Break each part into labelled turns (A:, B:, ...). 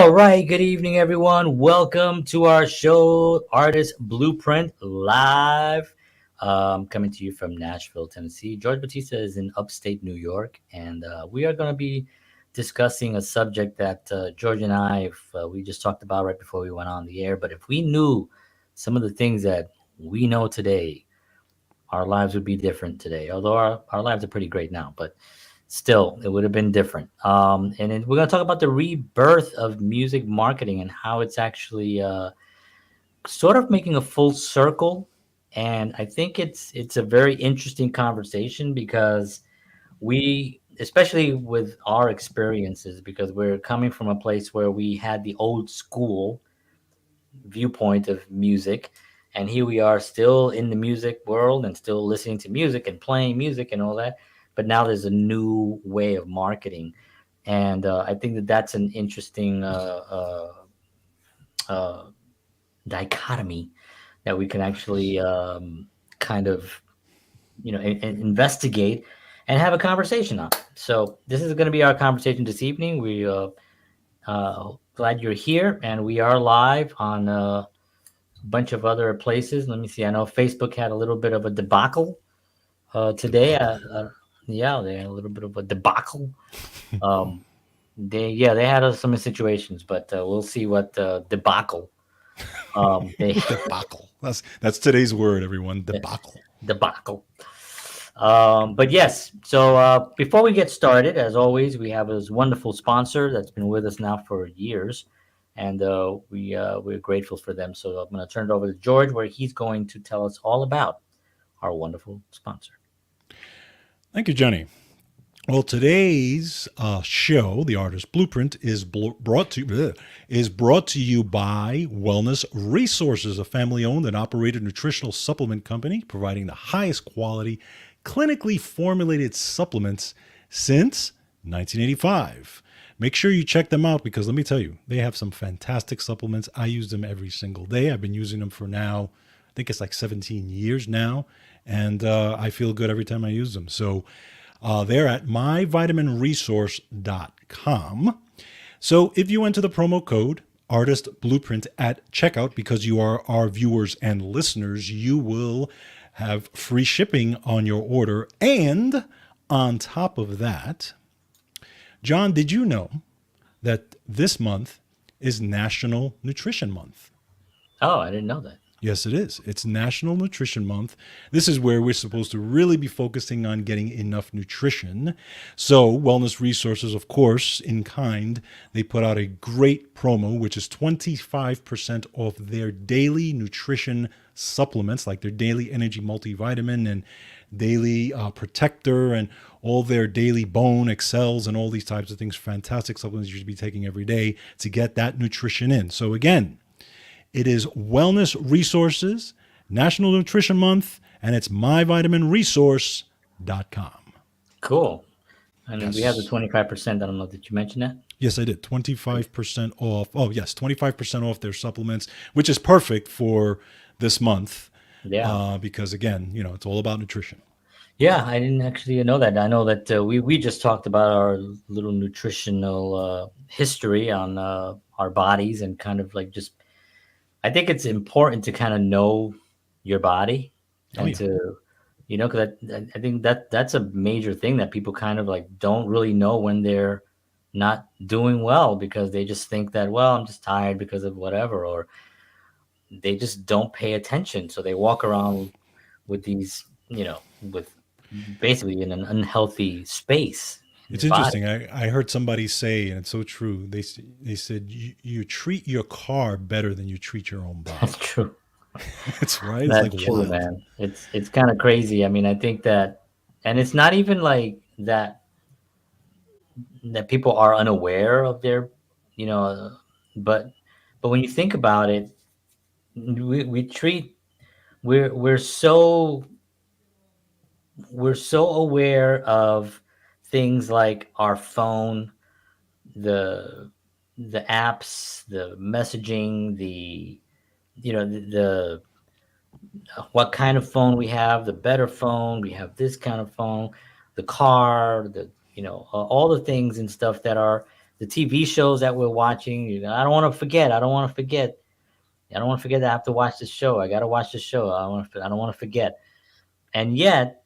A: All right, good evening, everyone. Welcome to our show, Artist Blueprint Live. Coming to you from Nashville, Tennessee. George Batista is in upstate New York, and we are going to be discussing a subject that George and I, we just talked about right before we went on the air. But if we knew some of the things that we know today, our lives would be different today. Although our lives are pretty great now, but still, it would have been different. We're going to talk about the rebirth of music marketing and how it's actually sort of making a full circle. And I think it's a very interesting conversation because we, especially with our experiences, because we're coming from a place where we had the old school viewpoint of music, and here we are still in the music world and still listening to music and playing music and all that, but now there's a new way of marketing. And I think that that's an interesting uh, dichotomy that we can actually kind of investigate and have a conversation on. So this is going to be our conversation this evening. We glad you're here, and we are live on bunch of other places. Let me see. I know Facebook had a little bit of a debacle today. Yeah, they had a little bit of a debacle. Um, they had some situations, but we'll see what debacle they
B: Debacle. That's today's word, everyone. Debacle.
A: debacle. But yes, so before we get started, as always, we have this wonderful sponsor that's been with us now for years, and we're grateful for them. So I'm going to turn it over to George, where he's going to tell us all about our wonderful sponsor.
B: Thank you, Johnny. Well, today's show, The Artist Blueprint, is brought to you by Wellness Resources, a family-owned and operated nutritional supplement company providing the highest quality, clinically formulated supplements since 1985. Make sure you check them out because let me tell you, they have some fantastic supplements. I use them every single day. I've been using them for now, I think it's like 17 years now, and I feel good every time I use them. So they're at myvitaminresource.com. So if you enter the promo code Artist Blueprint at checkout, because you are our viewers and listeners, you will have free shipping on your order. And on top of that, John, did you know that this month is National Nutrition Month?
A: Oh, I didn't know that.
B: Yes, it is. It's National Nutrition Month. This is where we're supposed to really be focusing on getting enough nutrition. So, Wellness Resources, of course, in kind, they put out a great promo, which is 25% off their daily nutrition supplements, like their daily energy multivitamin and daily protector and all their daily bone excels and all these types of things. Fantastic supplements you should be taking every day to get that nutrition in. So, again, it is Wellness Resources, National Nutrition Month, and it's myvitaminresource.com.
A: Cool. And we have the
B: Yes.
A: 25%. I don't know, did you mention that?
B: Yes, I did. 25% off. Oh, yes, 25% off their supplements, which is perfect for this month
A: Yeah.
B: because, again, it's all about nutrition.
A: Yeah, I didn't actually know that. I know that we just talked about our little nutritional history on our bodies and kind of like just I think it's important to kind of know your body
B: Oh,
A: and
B: yeah.
A: to, because I think that's a major thing that people kind of like don't really know when they're not doing well because they just think that, well, I'm just tired because of whatever, or they just don't pay attention. So they walk around with these, with basically in an unhealthy space in
B: It's
A: their body.
B: interesting. I heard somebody say, and it's so true. They said you treat your car better than you treat your own
A: That's
B: body.
A: true.
B: It's right. It's like
A: That's true,
B: wild.
A: man. It's kind of crazy. I mean, I think that, and it's not even like that people are unaware of their, you know, but when you think about it, we treat we're so aware of things like our phone, the apps, the messaging, the what kind of phone we have, the better phone, we have this kind of phone, the car, all the things and stuff that are the TV shows that we're watching. I don't want to forget. I don't want to forget. I don't want to forget that I have to watch this show. I got to watch this show. I don't want to forget. And yet,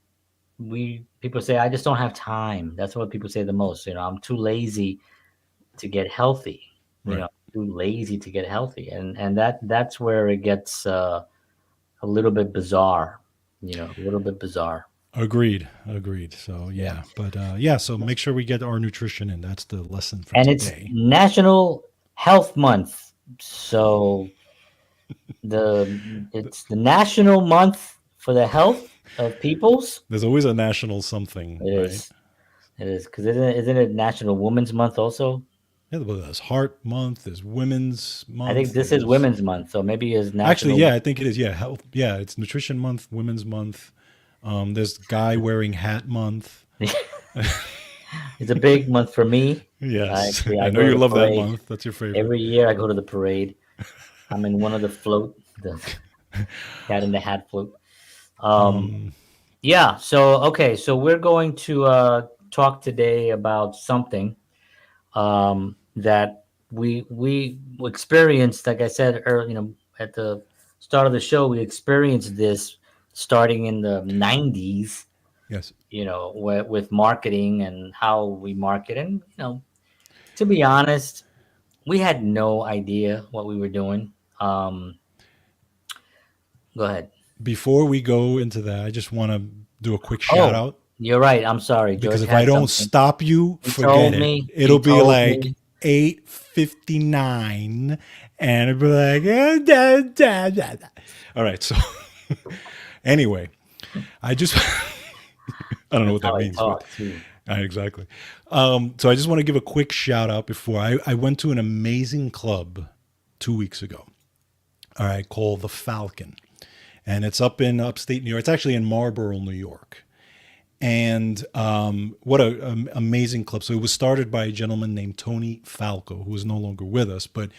A: we people say I just don't have time. That's what people say the most. I'm too lazy to get healthy.
B: Right.
A: Too lazy to get healthy, and that's where it gets a little bit bizarre. A little bit bizarre.
B: Agreed. Agreed. So
A: Yeah.
B: yeah, but yeah. So make sure we get our nutrition in. That's the lesson for
A: And it's
B: today.
A: National Health Month, so it's the national month for the health of peoples.
B: There's always a national something,
A: It
B: right?
A: is. It is because isn't it National Women's Month also?
B: Yeah, well, there's Heart Month, there's Women's
A: I think
B: Month,
A: this is
B: there's
A: Women's Month, so maybe it's
B: actually,
A: National.
B: yeah, I think it is. Yeah, health. Yeah, it's Nutrition Month, Women's Month. There's Guy Wearing Hat Month.
A: It's a big month for me.
B: Yes,
A: Actually, I
B: I know
A: go to
B: you
A: the
B: love that
A: parade
B: month. That's your favorite.
A: every year. I go to the parade. I'm in one of the cat in the hat float. Um,
B: Um,
A: yeah. So okay. So we're going to talk today about something that we experienced. Like I said earlier, at the start of the show, we experienced this starting in the '90s.
B: yes.
A: With marketing and how we market, and to be honest, we had no idea what we were doing. Go ahead.
B: Before we go into that, I just want to do a quick shout
A: Oh,
B: out
A: you're right. I'm sorry.
B: because
A: George
B: if I
A: had
B: don't
A: something.
B: stop you,
A: He
B: forget
A: told
B: it.
A: me. He
B: It'll be
A: told
B: like
A: me.
B: 8:59, and it'll be like, da, da, da, da. All right. So anyway, I just I don't know
A: That's
B: what
A: how
B: that
A: I
B: means, but
A: talk too.
B: exactly. So I just want to give a quick shout out before I went to an amazing club 2 weeks ago. All right, called the Falcon, and it's up in upstate New York. It's actually in Marlborough, New York. And what a amazing club! So it was started by a gentleman named Tony Falco, who is no longer with us. But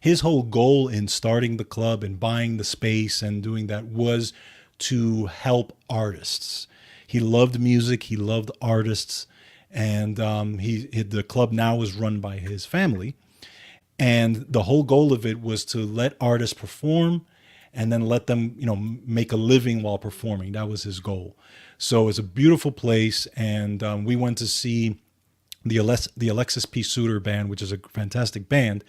B: his whole goal in starting the club and buying the space and doing that was to help artists. He loved music. He loved artists, and the club now is run by his family. And the whole goal of it was to let artists perform and then let them, make a living while performing. That was his goal. So it's a beautiful place, and we went to see the Alexis P. Suter band, which is a fantastic band.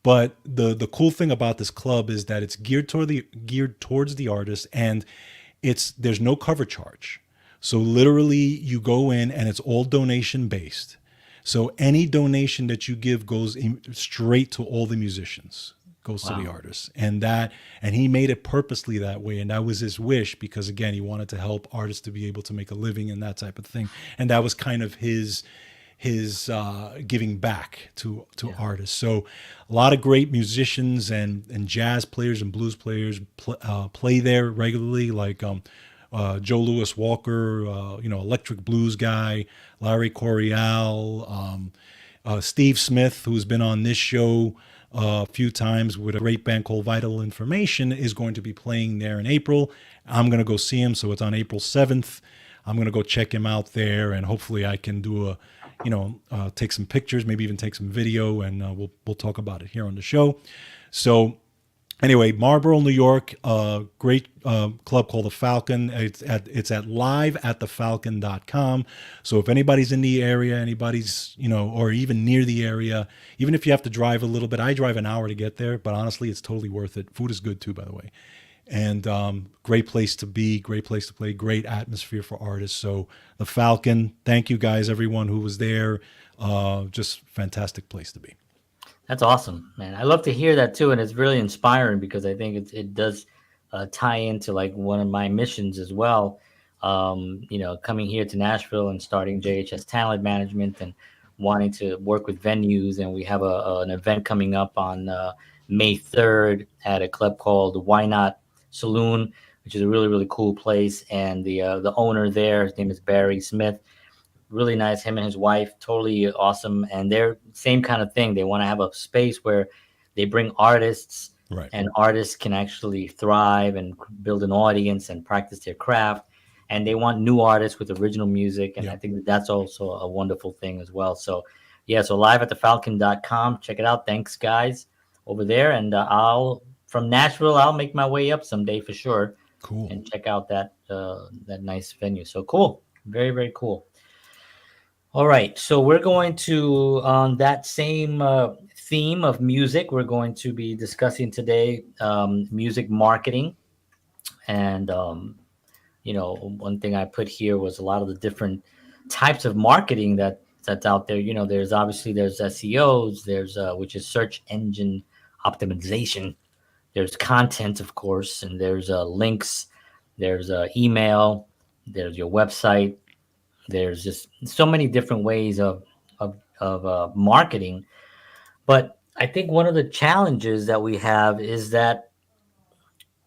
B: But the cool thing about this club is that it's geared towards the artist, and there's no cover charge. So literally, you go in and it's all donation based. So any donation that you give goes straight to all the musicians, goes to the
A: Wow.
B: artists, and he made it purposely that way, and that was his wish because again he wanted to help artists to be able to make a living and that type of thing, and that was kind of his giving back to
A: Yeah.
B: artists. So a lot of great musicians and jazz players and blues players play there regularly, like Joe Louis Walker, electric blues guy, Larry Coryell, Steve Smith, who's been on this show a few times with a great band called Vital Information, is going to be playing there in April. I'm going to go see him, so it's on April 7th. I'm going to go check him out there, and hopefully I can do take some pictures, maybe even take some video, and we'll talk about it here on the show. So anyway, Marlborough, New York, great club called the Falcon. It's at liveatthefalcon.com. So if anybody's in the area, anybody's, or even near the area, even if you have to drive a little bit, I drive an hour to get there, but honestly, it's totally worth it. Food is good too, by the way. And great place to be, great place to play, great atmosphere for artists. So the Falcon, thank you guys, everyone who was there. Just fantastic place to be.
A: That's awesome, man. I love to hear that too, and it's really inspiring because I think it does tie into like one of my missions as well. Coming here to Nashville and starting JHS Talent Management and wanting to work with venues, and we have an event coming up on May 3rd at a club called Why Not Saloon, which is a really really cool place, and the owner there, his name is Barry Smith, really nice. Him and his wife, totally awesome. And they're same kind of thing. They want to have a space where they bring artists,
B: Right.
A: and artists can actually thrive and build an audience and practice their craft. And they want new artists with original music. And I
B: Yep.
A: think that's also a wonderful thing as well. So Yeah, so live at the falcon.com. Check it out. Thanks, guys, over there. And I'll, from Nashville, I'll make my way up someday for sure
B: Cool.
A: and check out that nice venue. So cool. Very, very cool. All right. So we're going to, on that same theme of music, we're going to be discussing today music marketing. And one thing I put here was a lot of the different types of marketing that's out there. There's obviously there's SEOs, there's which is search engine optimization. There's content, of course, and there's links, there's email, there's your website. There's just so many different ways of marketing. But I think one of the challenges that we have is that,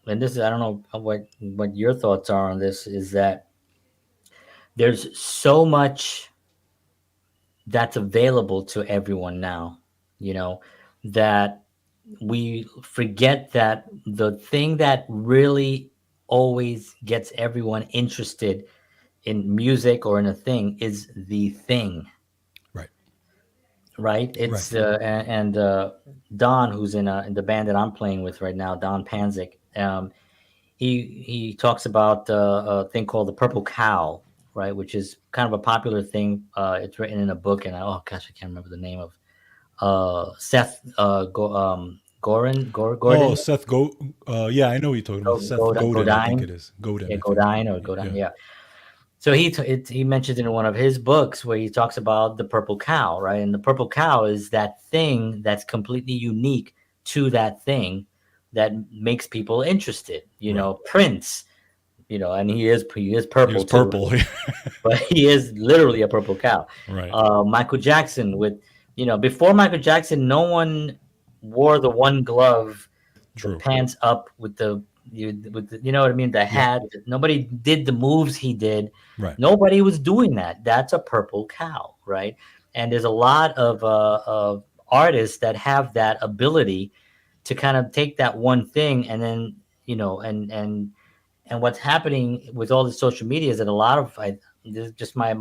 A: and this is, I don't know what your thoughts are on this, is that there's so much that's available to everyone now, you know, that we forget that the thing that really always gets everyone interested in music or in a thing is the thing,
B: Right.
A: right?
B: Right.
A: It's and Don, who's in the band that I'm playing with right now, Don Panzik. He talks about a thing called the purple cow, right? Which is kind of a popular thing. It's written in a book, and oh gosh, I can't remember the name of Seth
B: Oh,
A: Gordon
B: Seth Go. Yeah, I know what you're talking about. Seth Godin, I think
A: Godine,
B: it is. Godin,
A: yeah,
B: I think.
A: Godine,
B: Yeah.
A: yeah. So he mentions in one of his books where he talks about the purple cow, right? And the purple cow is that thing that's completely unique to that thing that makes people interested.
B: Right.
A: Prince, and he is
B: He
A: purple
B: was
A: too,
B: purple.
A: but he is literally a purple cow.
B: Right.
A: Michael Jackson before Michael Jackson, no one wore the one glove, the
B: True.
A: pants up with you know what I mean, the
B: Yep.
A: hat. Nobody did the moves he did.
B: Right.
A: Nobody was doing that. That's a purple cow, right? And there's a lot of artists that have that ability to kind of take that one thing and then and what's happening with all the social media is that a lot of this is just my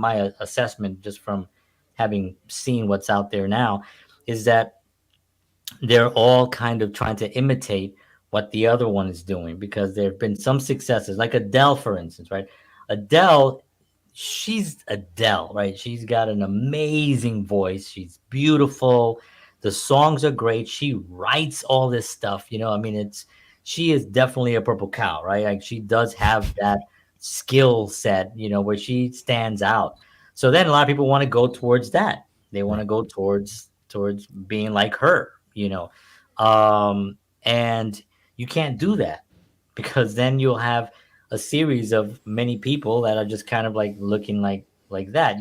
A: assessment, just from having seen what's out there now, is that they're all kind of trying to imitate what the other one is doing, because there have been some successes, like Adele, for instance, right? Adele, she's Adele, right? She's got an amazing voice. She's beautiful. The songs are great. She writes all this stuff. I mean, she is definitely a purple cow, right? Like, she does have that skill set, where she stands out. So then a lot of people want to go towards that. They want
B: Right.
A: to go towards being like her, and you can't do that, because then you'll have a series of many people that are just kind of like looking like that,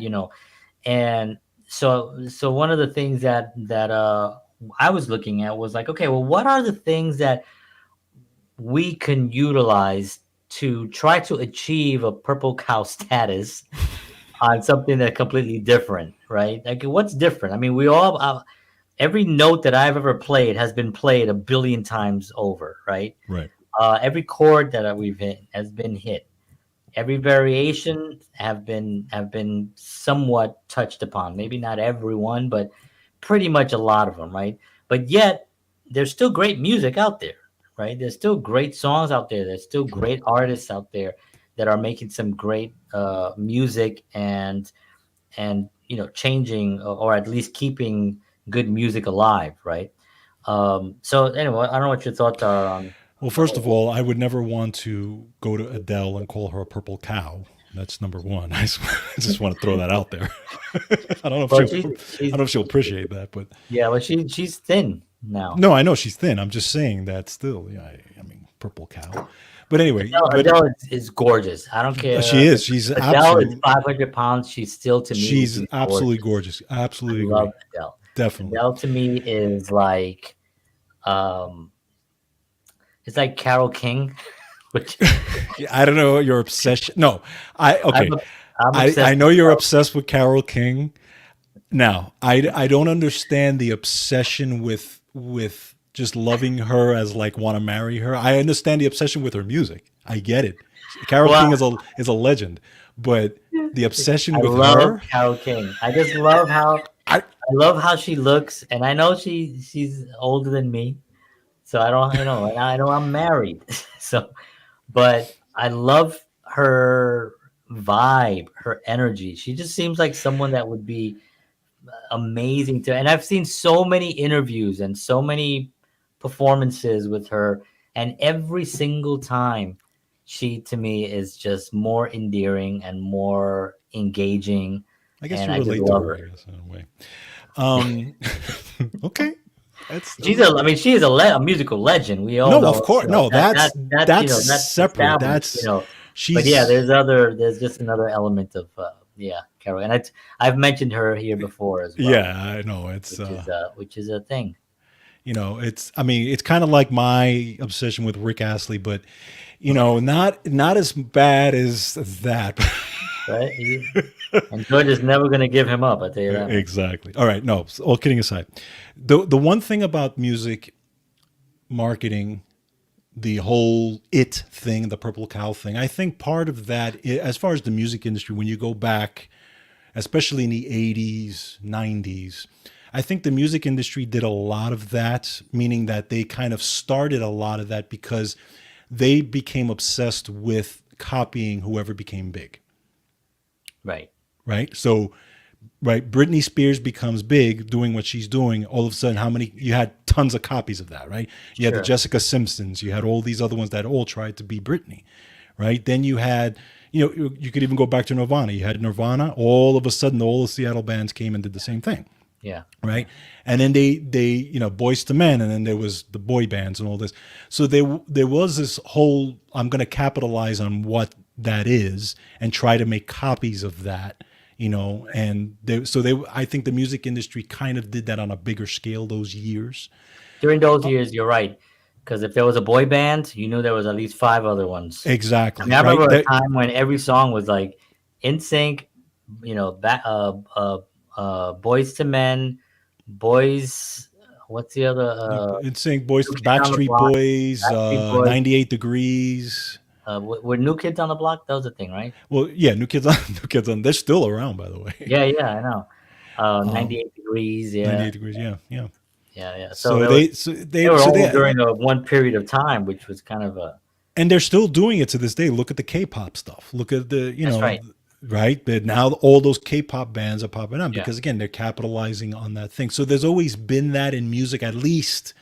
A: and so one of the things that I was looking at was like, okay, well, what are the things that we can utilize to try to achieve a purple cow status on something that's completely different, right? Like, what's different? I mean, we all every note that I've ever played has been played a billion times over, right?
B: Right.
A: Every chord that we've hit has been hit. Every variation have been somewhat touched upon. Maybe not everyone, but pretty much a lot of them, right? But yet, there's still great music out there, right? There's still great songs out there. There's still
B: True.
A: great artists out there that are making some great music, and changing, or at least keeping good music alive, right? So anyway, I don't know what your thoughts are on
B: Well,
A: the
B: first of
A: whole.
B: all, I would never want to go to Adele and call her a purple cow. That's number one. I just want to throw that out there. I don't know if
A: Well,
B: she'll.
A: she's
B: I don't know if she'll appreciate that, but
A: yeah, well, she's thin now.
B: no, I know she's thin. I'm just saying that still. Yeah, I mean, purple cow. But anyway, but
A: Adele is gorgeous. I don't
B: she
A: care.
B: is. She's
A: Adele is
B: absolute.
A: 500 pounds. She's still, to me,
B: She's
A: she's
B: absolutely
A: gorgeous.
B: gorgeous.
A: I
B: Absolutely
A: love
B: agree.
A: Adele.
B: Definitely.
A: Adele to me is like, um, it's like Carol King, which
B: Yeah, I don't know your obsession. No, I
A: I'm
B: okay.
A: I'm
B: I
A: obsessed
B: know
A: with
B: you're
A: Carol.
B: obsessed with Carol King. Now, I don't understand the obsession with just loving her as like want to marry her. I understand the obsession with her music. I get it. Carol
A: Well,
B: King is a legend, but the obsession
A: I
B: with
A: love
B: her,
A: Carol King. I just love how
B: I
A: I love how she looks, and I know she's older than me, so I don't, and I know I'm married, so but I love her vibe, her energy. She just seems like someone that would be amazing to. And I've seen so many interviews and so many performances with her, and every single time, she to me is just more endearing and more engaging,
B: I guess
A: and
B: you
A: I just
B: relate to
A: love
B: her, I
A: her.
B: guess, in a way. Um, okay. That's
A: I mean, she is a musical legend. We all
B: no, of
A: know,
B: course, no.
A: you
B: That's
A: know, that's
B: separate.
A: established,
B: That's
A: But yeah,
B: she's
A: there's just another element of, yeah, Carol, and I've mentioned her here before as well,
B: yeah. I know it's
A: which is a thing,
B: it's. I mean, it's kind of like my obsession with Rick Astley, but not as bad as that.
A: right? And George is never going to give him up. I tell you that much.
B: Exactly. All right. No. All kidding aside, the one thing about music marketing, the whole it thing, the purple cow thing, I think part of that, as far as the music industry, when you go back, especially in the 80s, 90s, I think the music industry did a lot of that, meaning that they kind of started a lot of that because they became obsessed with copying whoever became big,
A: Right.
B: right? So, right, Britney Spears becomes big doing what she's doing. All of a sudden, how many, you had tons of copies of that, right? You had the
A: Sure.
B: Jessica Simpsons, you had all these other ones that all tried to be Britney, right? Then you had, you could even go back to Nirvana. You had Nirvana. All of a sudden, all the Seattle bands came and did the same thing,
A: Yeah.
B: right? And then they Boys to Men, and then there was the boy bands and all this. So there was this whole, I'm going to capitalize on what that is and try to make copies of that, and I think the music industry kind of did that on a bigger scale those years.
A: During those years, you're right. Because if there was a boy band, you knew there was at least five other ones. I
B: Exactly,
A: mean, I
B: right?
A: remember
B: That
A: a time when every song was like In Sync, Boys to Men, Boys. What's the other?
B: it's saying Boys,
A: New Kids on the
B: Backstreet
A: Block,
B: Boys,
A: Backstreet Boys.
B: 98 Degrees.
A: Were New Kids on the Block? That was a thing, right?
B: Well, yeah, New Kids on New Kids on. They're still around, by the way.
A: Yeah, yeah, I know. 98 Degrees. Yeah,
B: 98 Degrees, yeah, yeah.
A: yeah, yeah. So
B: So
A: there was.
B: they, so
A: They
B: they,
A: were
B: so
A: all
B: they,
A: during a one period of time, which was kind of a.
B: and they're still doing it to this day. Look at the K-pop stuff. Look at
A: That's right.
B: right? But now all those K-pop bands are popping up
A: Yeah.
B: because again, they're capitalizing on that thing. So there's always been that in music, at least,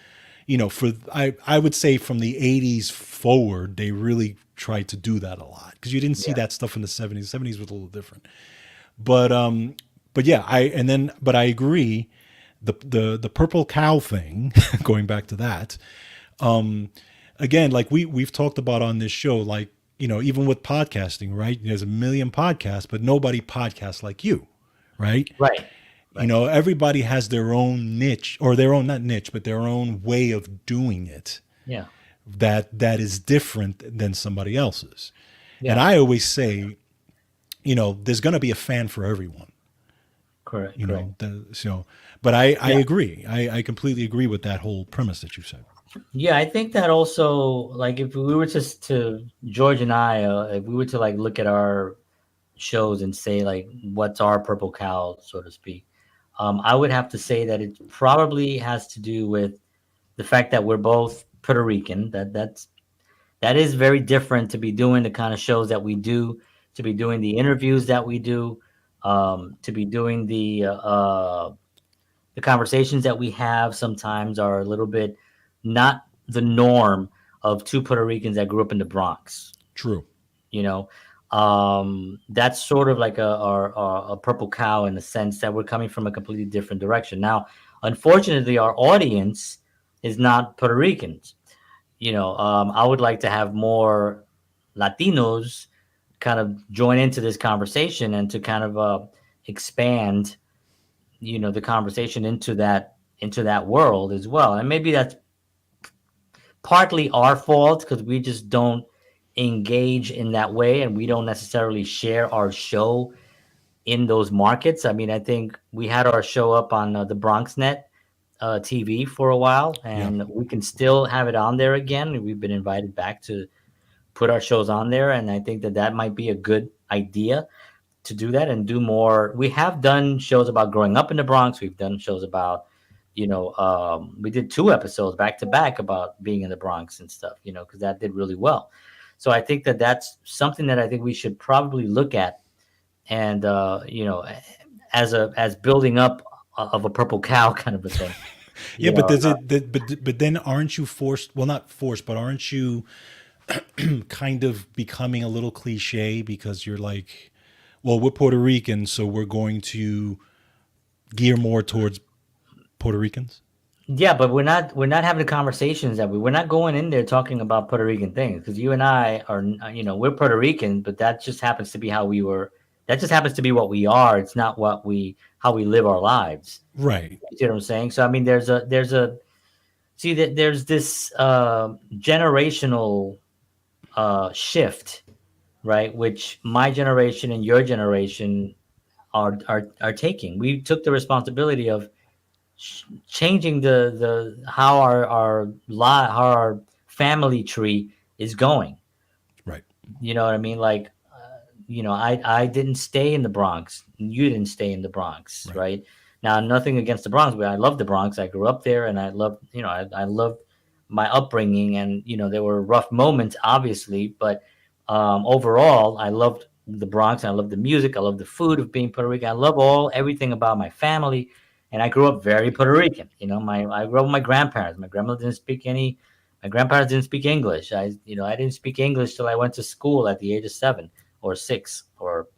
B: for I would say from the 80s forward, they really tried to do that a lot because you didn't see
A: Yeah.
B: that stuff in the 70s. The 70s was a little different. But yeah, but I agree. The purple cow thing, going back to that, again, like we've talked about on this show, like, even with podcasting, right? There's a million podcasts, but nobody podcasts like you, right?
A: Right. Right.
B: Everybody has their own niche, or their own, not niche, but their own way of doing it
A: Yeah.
B: that is different than somebody else's. And
A: Yeah.
B: I always say, there's going to be a fan for everyone,
A: Correct. Correct.
B: but I
A: Yeah.
B: agree. I completely agree with that whole premise that you said.
A: Yeah. I think that also, like, if we were to George and I, if we were to like look at our shows and say like, what's our purple cow, so to speak, I would have to say that it probably has to do with the fact that we're both Puerto Rican. That is very different to be doing the kind of shows that we do, to be doing the interviews that we do, to be doing the conversations that we have. Sometimes are a little bit not the norm of two Puerto Ricans that grew up in the Bronx.
B: True.
A: You know, that's sort of like a purple cow in the sense that we're coming from a completely different direction. Now, unfortunately, our audience is not Puerto Ricans. I would like to have more Latinos kind of join into this conversation and to kind of expand, the conversation into that world as well. And maybe that's partly our fault because we just don't engage in that way and we don't necessarily share our show in those markets. I mean, I think we had our show up on the BronxNet TV for a while,
B: Yeah.
A: and we can still have it on there again. We've been invited back to put our shows on there, and I think that might be a good idea to do that and do more. We have done shows about growing up in the Bronx. We've done shows about, we did 2 episodes back to back about being in the Bronx and stuff, because that did really well. So I think that that's something that I think we should probably look at, and as building up of a purple cow kind of a thing.
B: Yeah,
A: You
B: but
A: know,
B: does it? But then aren't you forced? Well, not forced, but aren't you kind of becoming a little cliche because you're like, well, we're Puerto Rican, so we're going to gear more towards Puerto Ricans.
A: yeah, but we're not having the conversations that we're not going in there talking about Puerto Rican things, because you and I are, we're Puerto Rican, but that just happens to be how we were. That just happens to be what we are. It's not how we live our lives.
B: Right.
A: You see what I'm saying? So I mean, there's a see that there's this generational shift, right? Which my generation and your generation are taking. We took the responsibility of changing the how how our family tree is going.
B: Right.
A: You know what I mean? Like, I didn't stay in the Bronx. You didn't stay in the Bronx,
B: Right.
A: right? Now, nothing against the Bronx, but I love the Bronx. I grew up there, and I loved, I loved my upbringing, and there were rough moments, obviously, but overall, I loved the Bronx. I love the music. I love the food of being Puerto Rican. I love everything about my family, and I grew up very Puerto Rican. I grew up with my grandparents. My grandmother didn't speak any. My grandparents didn't speak English. I didn't speak English till I went to school at the age of 7 or 6 or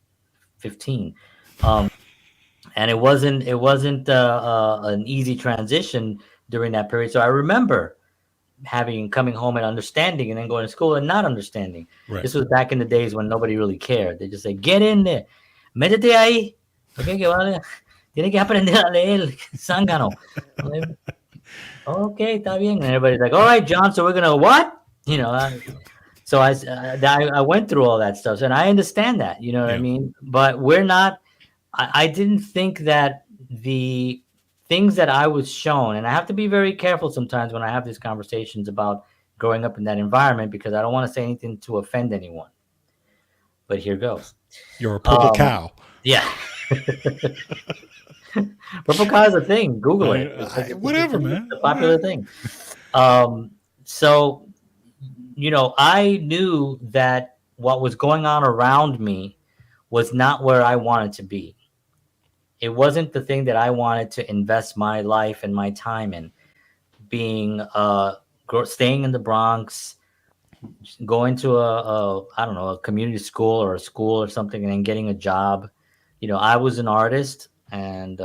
A: 15. Um, and it wasn't an easy transition during that period. So I remember coming home and understanding, and then going to school and not understanding.
B: Right.
A: This was back in the days when nobody really cared. They just say, get in there, métete ahí, okay, que vale, tiene que aprender a leer, zángano. Okay, está bien. And everybody's like, all right, John, so we're gonna what? So I went through all that stuff, and I understand that, you know what I
B: Yeah.
A: mean. But we're not. I didn't think that the things that I was shown, and I have to be very careful sometimes when I have these conversations about growing up in that environment, because I don't want to say anything to offend anyone. But here goes.
B: You're a purple
A: Um,
B: cow.
A: yeah, purple cow is a thing. Google it.
B: Whatever,
A: It's
B: man.
A: a popular thing. So I knew that what was going on around me was not where I wanted to be. It wasn't the thing that I wanted to invest my life and my time in. Being staying in the Bronx, going to a I don't know, a community school or a school or something, and then getting a job. I was an artist, and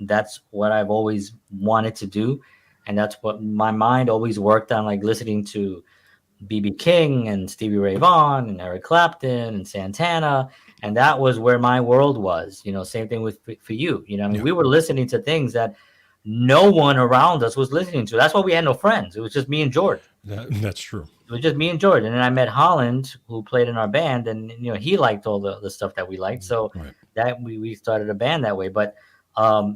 A: that's what I've always wanted to do, and that's what my mind always worked on, like listening to BB King and Stevie Ray Vaughan and Eric Clapton and Santana, and that was where my world was. Same thing with for you. I mean,
B: Yeah.
A: we were listening to things that no one around us was listening to. That's why we had no friends. It was just me and George.
B: That's true.
A: It was just me and George, and then I met Holland, who played in our band, and he liked all the stuff that we liked, so
B: Right.
A: that we started a band that way. But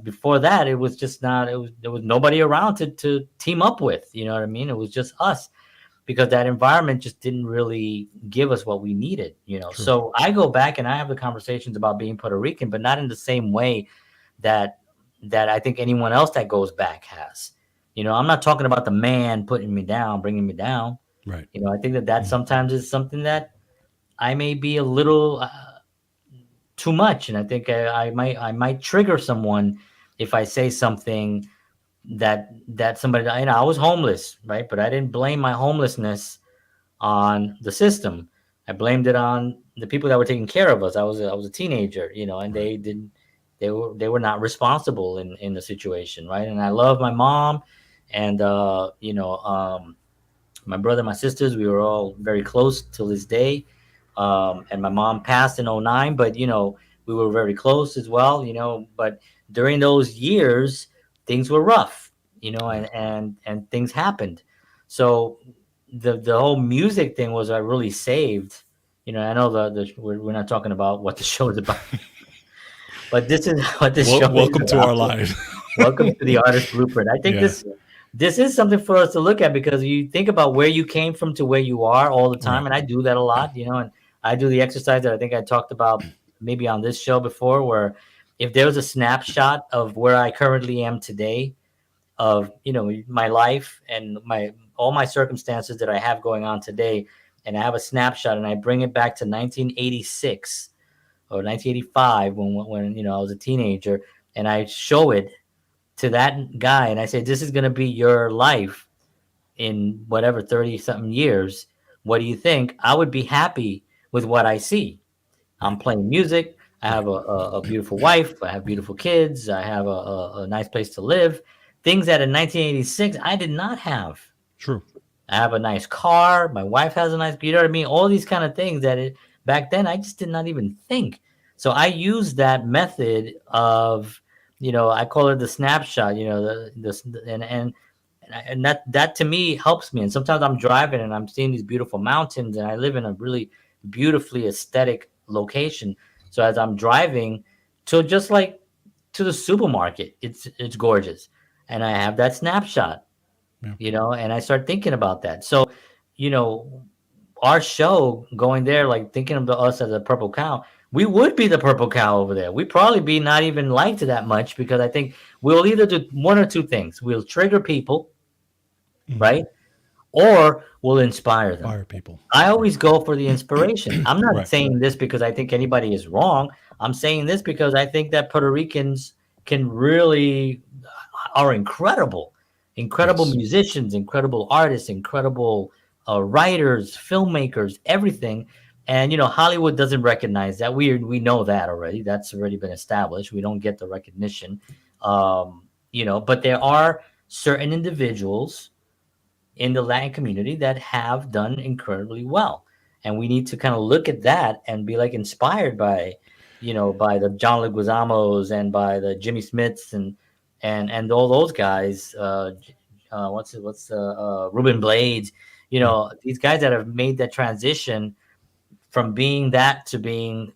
A: before that, it was just not. There was nobody around to team up with. You know what I mean? It was just us, because that environment just didn't really give us what we needed.
B: True.
A: So I go back and I have the conversations about being Puerto Rican, but not in the same way that I think anyone else that goes back has. I'm not talking about the man putting me down, bringing me down.
B: Right.
A: I think that sometimes is something that I may be a little too much, and I think I might trigger someone if I say something that somebody. I was homeless, right? But I didn't blame my homelessness on the system. I blamed it on the people that were taking care of us. I was a teenager, and
B: Right.
A: they didn't. They were not responsible in the situation, right? And I love my mom, and my brother, my sisters, we were all very close till this day. And my mom passed in '09, but we were very close as well. But during those years, things were rough,
B: Yeah.
A: and things happened. So the whole music thing was I really saved. I know we're not talking about what the show is about, but this is what this show is
B: Welcome to
A: about.
B: our lives.
A: Welcome to the Artist Blueprint. I think
B: Yeah.
A: this is something for us to look at, because you think about where you came from to where you are all the time,
B: Right.
A: and I do that a lot, and I do the exercise that I think I talked about maybe on this show before, where if there was a snapshot of where I currently am today, of my life and my all my circumstances that I have going on today, and I have a snapshot and I bring it back to 1986 or 1985 when I was a teenager, and I show it to that guy and I say, this is going to be your life in whatever 30 something years. What do you think? I would be happy with what I see. I'm
B: Right.
A: playing music. I
B: Right.
A: have a beautiful wife. I have beautiful kids. I have a nice place to live. Things that in 1986 I did not have.
B: True.
A: I have a nice car. My wife has a nice, you know what I mean? All these kind of things back then I just did not even think. So I use that method of, I call it the snapshot, and that to me helps me. And sometimes I'm driving and I'm seeing these beautiful mountains, and I live in a really beautifully aesthetic location. So as I'm driving to just like to the supermarket, it's gorgeous, and I have that snapshot,
B: Yeah.
A: and I start thinking about that. So, you know, our show going there, like thinking of us as a purple cow, we would be the purple cow over there. We'd probably be not even liked that much because I think we'll either do one or two things. We'll trigger people,
B: Hmm.
A: right? Or we'll inspire them.
B: Fire people.
A: I always go for the inspiration. I'm not
B: Right.
A: saying this because I think anybody is wrong. I'm saying this because I think that Puerto Ricans can really are incredible, incredible
B: Yes.
A: musicians, incredible artists, incredible writers, filmmakers, everything. And Hollywood doesn't recognize that. We know that already. That's already been established. We don't get the recognition, but there are certain individuals in the Latin community that have done incredibly well. And we need to kind of look at that and be like inspired by, by the John Leguizamos and by the Jimmy Smiths and all those guys. Ruben Blades,
B: Yeah.
A: these guys that have made that transition from being that to being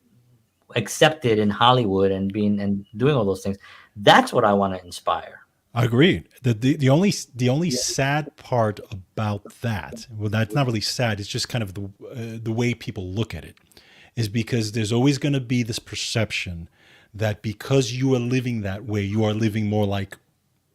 A: accepted in Hollywood and being and doing all those things. That's what I want to inspire.
B: I agree. The only sad part about that, well, that's not really sad. It's just kind of the way people look at it, is because there's always going to be this perception that because you are living that way, you are living more like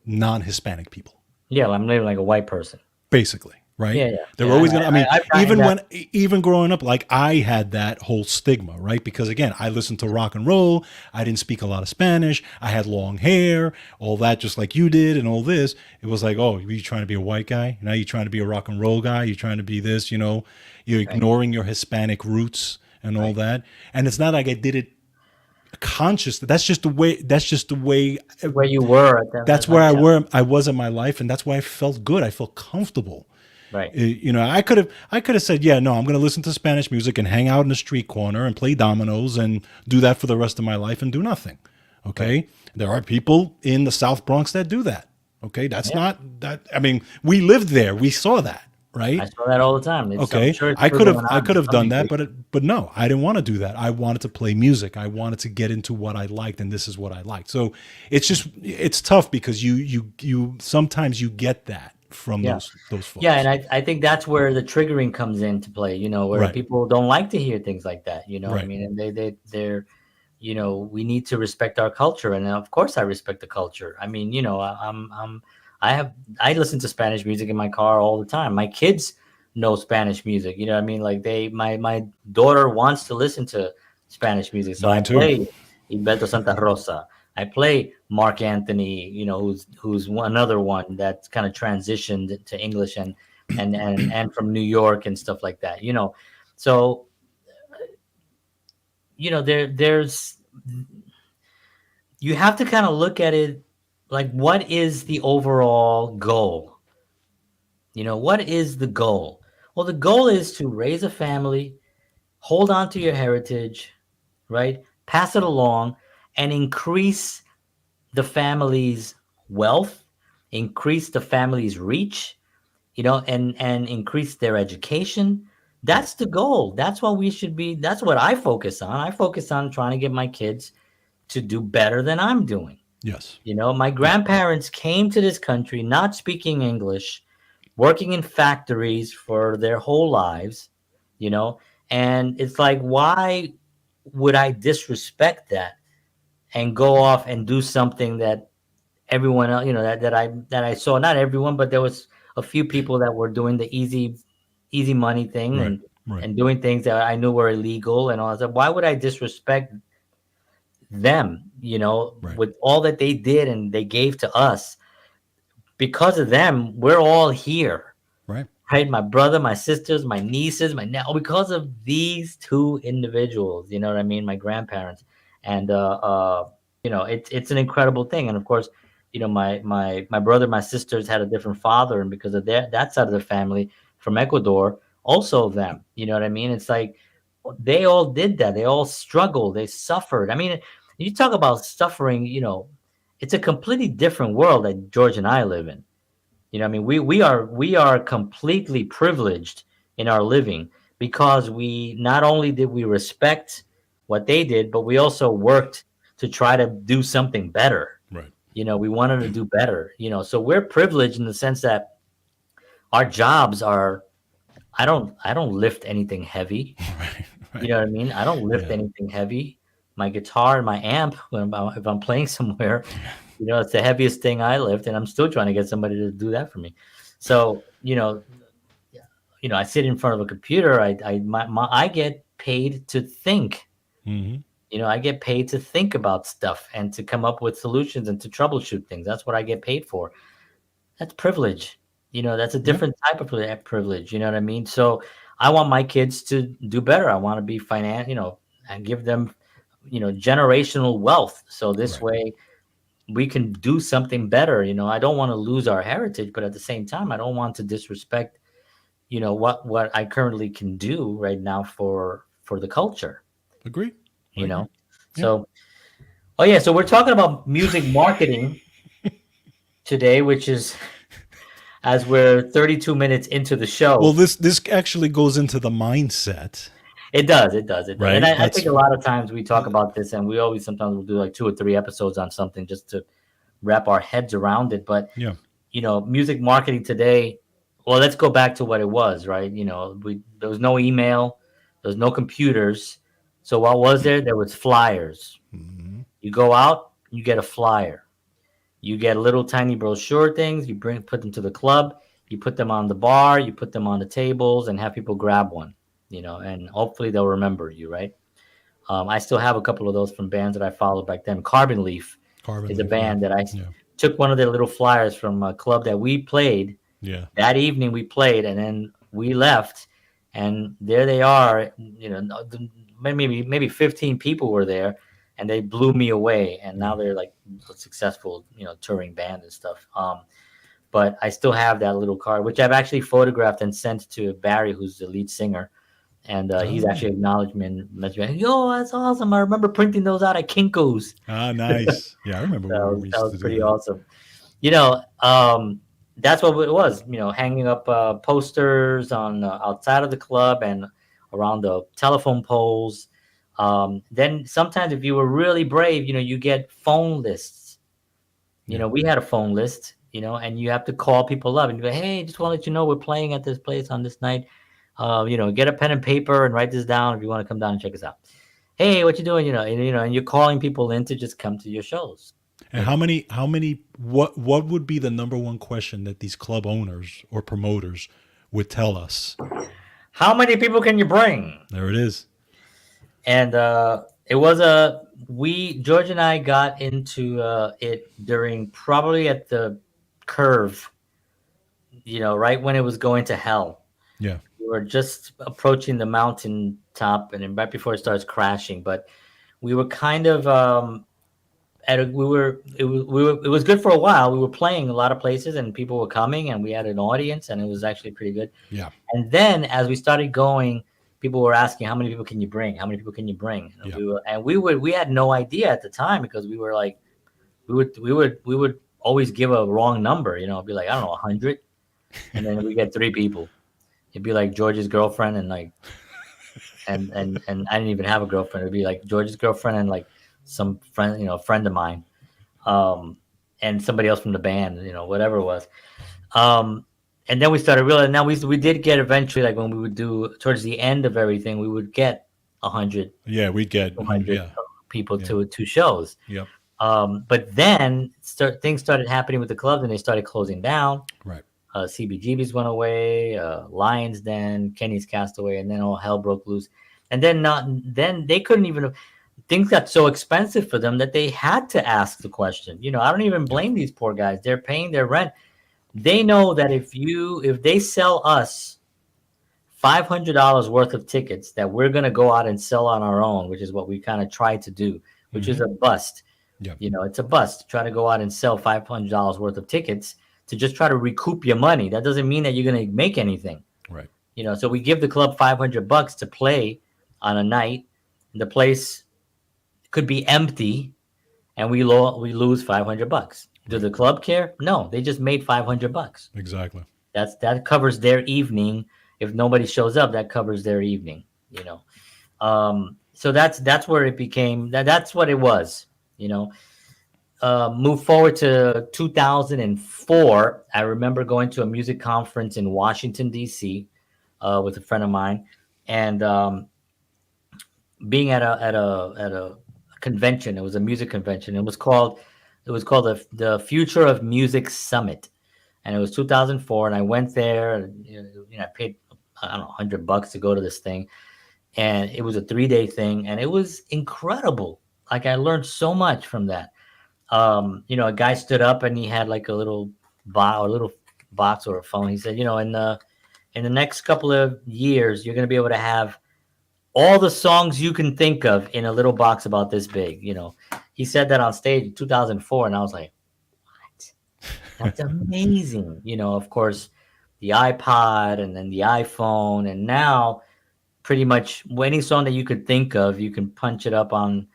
B: non-Hispanic people,
A: Yeah, I'm living like a white person.
B: basically, right?
A: Yeah, yeah,
B: They're
A: yeah.
B: always gonna. I mean,
A: I've gotten that.
B: even growing up, like I had that whole stigma, right? Because again, I listened to rock and roll. I didn't speak a lot of Spanish. I had long hair, all that, just like you did, and all this. It was like, oh, you trying to be a white guy? Now you're trying to be a rock and roll guy. You're trying to be this. You're
A: Right,
B: ignoring your Hispanic roots and all
A: right.
B: that. And it's not like I did it conscious. That's just the way. That's just the way.
A: Where you were at
B: That's
A: that,
B: where
A: yeah,
B: I was in my life, and that's why I felt good. I felt comfortable.
A: right,
B: I could have said, yeah, no, I'm going to listen to Spanish music and hang out in the street corner and play dominoes and do that for the rest of my life and do nothing.
A: right.
B: Okay, there are people in the South Bronx that do that. Okay, that's
A: Yeah,
B: not that. I mean, we lived there, we saw that,
A: I
B: right?
A: saw that all the time. I'm
B: Okay,
A: sure it's
B: I
A: still
B: could have
A: going
B: I
A: on
B: could
A: to
B: have
A: some
B: done that,
A: degree.
B: but no, I didn't want to do that. I wanted to play music. I wanted to get into what I liked, and this is what I liked. So it's tough because you sometimes you get that from
A: Yeah,
B: those
A: yeah, and
B: folks.
A: I think that's where the triggering comes into play. Where
B: Right,
A: people don't like to hear things like that. I
B: right.
A: mean, and they're we need to respect our culture, and of course I respect the culture. I mean, I have I listen to Spanish music in my car all the time. My kids know Spanish music. You know what I mean? Like my daughter wants to listen to Spanish music, so I
B: Mine too.
A: play Humberto Santa Rosa. I play Mark Anthony, who's another one that's kind of transitioned to English and from New York and stuff like that. So there's you have to kind of look at it like, what is the overall goal? What is the goal? Well, the goal is to raise a family, hold on to your heritage, right? Pass it along and increase the family's wealth, increase the family's reach, and increase their education. That's the goal. That's what we should be. That's what I focus on. I focus on trying to get my kids to do better than I'm doing.
B: Yes.
A: My
B: Yeah.
A: grandparents came to this country not speaking English, working in factories for their whole lives, you know, and it's like, why? would I disrespect that and go off and do something that everyone else, that I saw, not everyone, but there was a few people that were doing the easy money thing,
B: Right.
A: and
B: Right.
A: doing things that I knew were illegal and all that. Why would I disrespect them,
B: Right.
A: with all that they did and they gave to us? Because of them, we're all here,
B: Right.
A: right? My brother, my sisters, my nieces, my because of these two individuals, you know what I mean? My grandparents, and it's an incredible thing. And of course, my brother, my sisters had a different father, and because of that side of the family from Ecuador, also them, you know what I mean? It's like they all did that. They all struggled. They suffered. I mean, you talk about suffering. It's a completely different world that George and I live in. I mean, we are completely privileged in our living, because we not only did we respect what they did, but we also worked to try to do something better.
B: Right.
A: We wanted to do better. So we're privileged in the sense that our jobs are. I don't lift anything heavy.
B: Right.
A: You
B: Right.
A: know what I mean? I don't lift
B: Yeah.
A: anything heavy. My guitar and my amp, if I'm playing somewhere, it's the heaviest thing I lift, and I'm still trying to get somebody to do that for me. So, I sit in front of a computer. I get paid to think.
B: Hmm.
A: I get paid to think about stuff and to come up with solutions and to troubleshoot things. That's what I get paid for. That's privilege. That's a
B: Yeah.
A: different type of privilege. You know what I mean? So I want my kids to do better. I want to be and give them, generational wealth. So this
B: Right.
A: way we can do something better. I don't want to lose our heritage, but at the same time, I don't want to disrespect, what I currently can do right now for the culture,
B: Agree. I
A: you
B: agree.
A: know?
B: Yeah.
A: So, oh yeah, so we're talking about music marketing today, which is as we're 32 minutes into the
B: Well,
A: show.
B: this actually goes into the mindset,
A: It does. And
B: right?
A: I think
B: That's
A: a lot of times we talk about this, and we always sometimes we'll do like 2 or 3 episodes on something just to wrap our heads around it. But
B: yeah.
A: music marketing today. Well, let's go back to what it was, right? There was no email, there was no computers. So what was there? There was flyers.
B: Hmm.
A: You go out, you get a flyer. You get little tiny brochure things. You put them to the club. You put them on the bar. You put them on the tables, and have people grab one. And hopefully they'll remember you, right? I still have a couple of those from bands that I followed back then. Carbon Leaf
B: Carbon
A: is a
B: leaf. Yeah.
A: band that I
B: Yeah.
A: took one of their little flyers from a club that we played
B: Yeah.
A: that evening. We played, and then we left, and there they are. Maybe 15 people were there, and they blew me away. And
B: Yeah.
A: now they're like a successful, touring band and stuff. But I still have that little card, which I've actually photographed and sent to Barry, who's the lead singer, and he's
B: Ah.
A: actually acknowledged me and mentioned, "Yo, that's awesome! I remember printing those out at Kinko's."
B: Ah. Nice. Yeah. I remember
A: That
B: where
A: was
B: we
A: that
B: used
A: was
B: to do
A: pretty
B: that.
A: awesome. You know, that's what it was. Hanging up posters on outside of the club and around the telephone poles. Then sometimes, if you were really brave, you get phone lists.
B: Yeah.
A: We had a phone list. And you have to call people up and be like, "Hey, just want to let you know we're playing at this place on this night. Get a pen and paper and write this down if you want to come down and check us out. Hey, what you doing? And you're calling people in to just come to your shows.
B: And how many what would be the number one question that these club owners or promoters would tell us?
A: How many people can you bring?
B: There it is.
A: And it was a we George and I got into it during probably at the curve, right when it was going to hell.
B: Yeah.
A: We were just approaching the mountain top, and then right before it starts crashing. But we were kind of it was good for a while. We were playing a lot of places, and people were coming, and we had an audience, and it was actually pretty good.
B: Yeah.
A: And then as we started going, people were asking, "How many people can you bring? How many people can you bring?" And
B: Yeah.
A: we had no idea at the time, because we were like, we would always give a wrong number. It'd be like, I don't know, 100, and then we get 3 people. It'd be like George's girlfriend and like and I didn't even have a girlfriend. It'd be like George's girlfriend and like some friend, friend of mine, um, and somebody else from the band, whatever it was. Um, and then we started realizing, now we did get eventually, like when we would do towards the end of everything, we would get 100,
B: Yeah, we'd get
A: 200
B: yeah,
A: people
B: yeah,
A: to shows.
B: yep,
A: But then things started happening with the clubs, and they started closing down.
B: right,
A: CBGB's went away, Lions Den, Kenny's Castaway, and then all hell broke loose. And then they couldn't even. Things got so expensive for them that they had to ask the question. I don't even
B: yep,
A: blame these poor guys. They're paying their rent. They know that if they sell us $500 worth of tickets that we're gonna go out and sell on our own, which is what we kind of tried to do, which is
B: hmm
A: a bust.
B: yep,
A: It's a bust to try to go out and sell $500 worth of tickets to just try to recoup your money. That doesn't mean that you're gonna make anything.
B: right,
A: So we give the club $500 to play on a night. The place could be empty, and we lose $500. Do
B: right,
A: the club care? No, they just made $500.
B: exactly.
A: That covers their evening. If nobody shows up, that covers their evening. So that's where it became. That's what it was. You know. Move forward to 2004. I remember going to a music conference in Washington D.C. With a friend of mine, and being at a convention. It was a music convention. It was called the Future of Music Summit, and it was 2004. And I went there. And, I paid, I don't know, $100 to go to this thing, and it was a 3-day thing, and it was incredible. Like, I learned so much from that. A guy stood up and he had like a little box or a phone. He said, in the next couple of years, you're going to be able to have all the songs you can think of in a little box about this big. He said that on stage in 2004, and I was like, what? That's amazing. Of course, the iPod and then the iPhone, and now pretty much any song that you could think of, you can punch it up on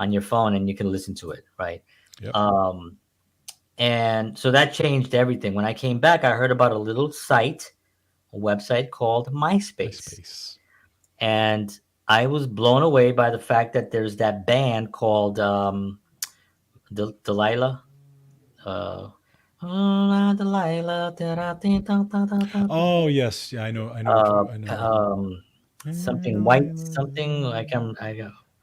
A: your phone and you can listen to it, right?
B: Yep,
A: Um, and so that changed everything. When I came back, I heard about a website called MySpace.
B: MySpace.
A: And I was blown away by the fact that there's that band called Delilah. Uh, Delilah.
B: Oh yes, yeah, I know
A: Uh,
B: I know.
A: um, something white, something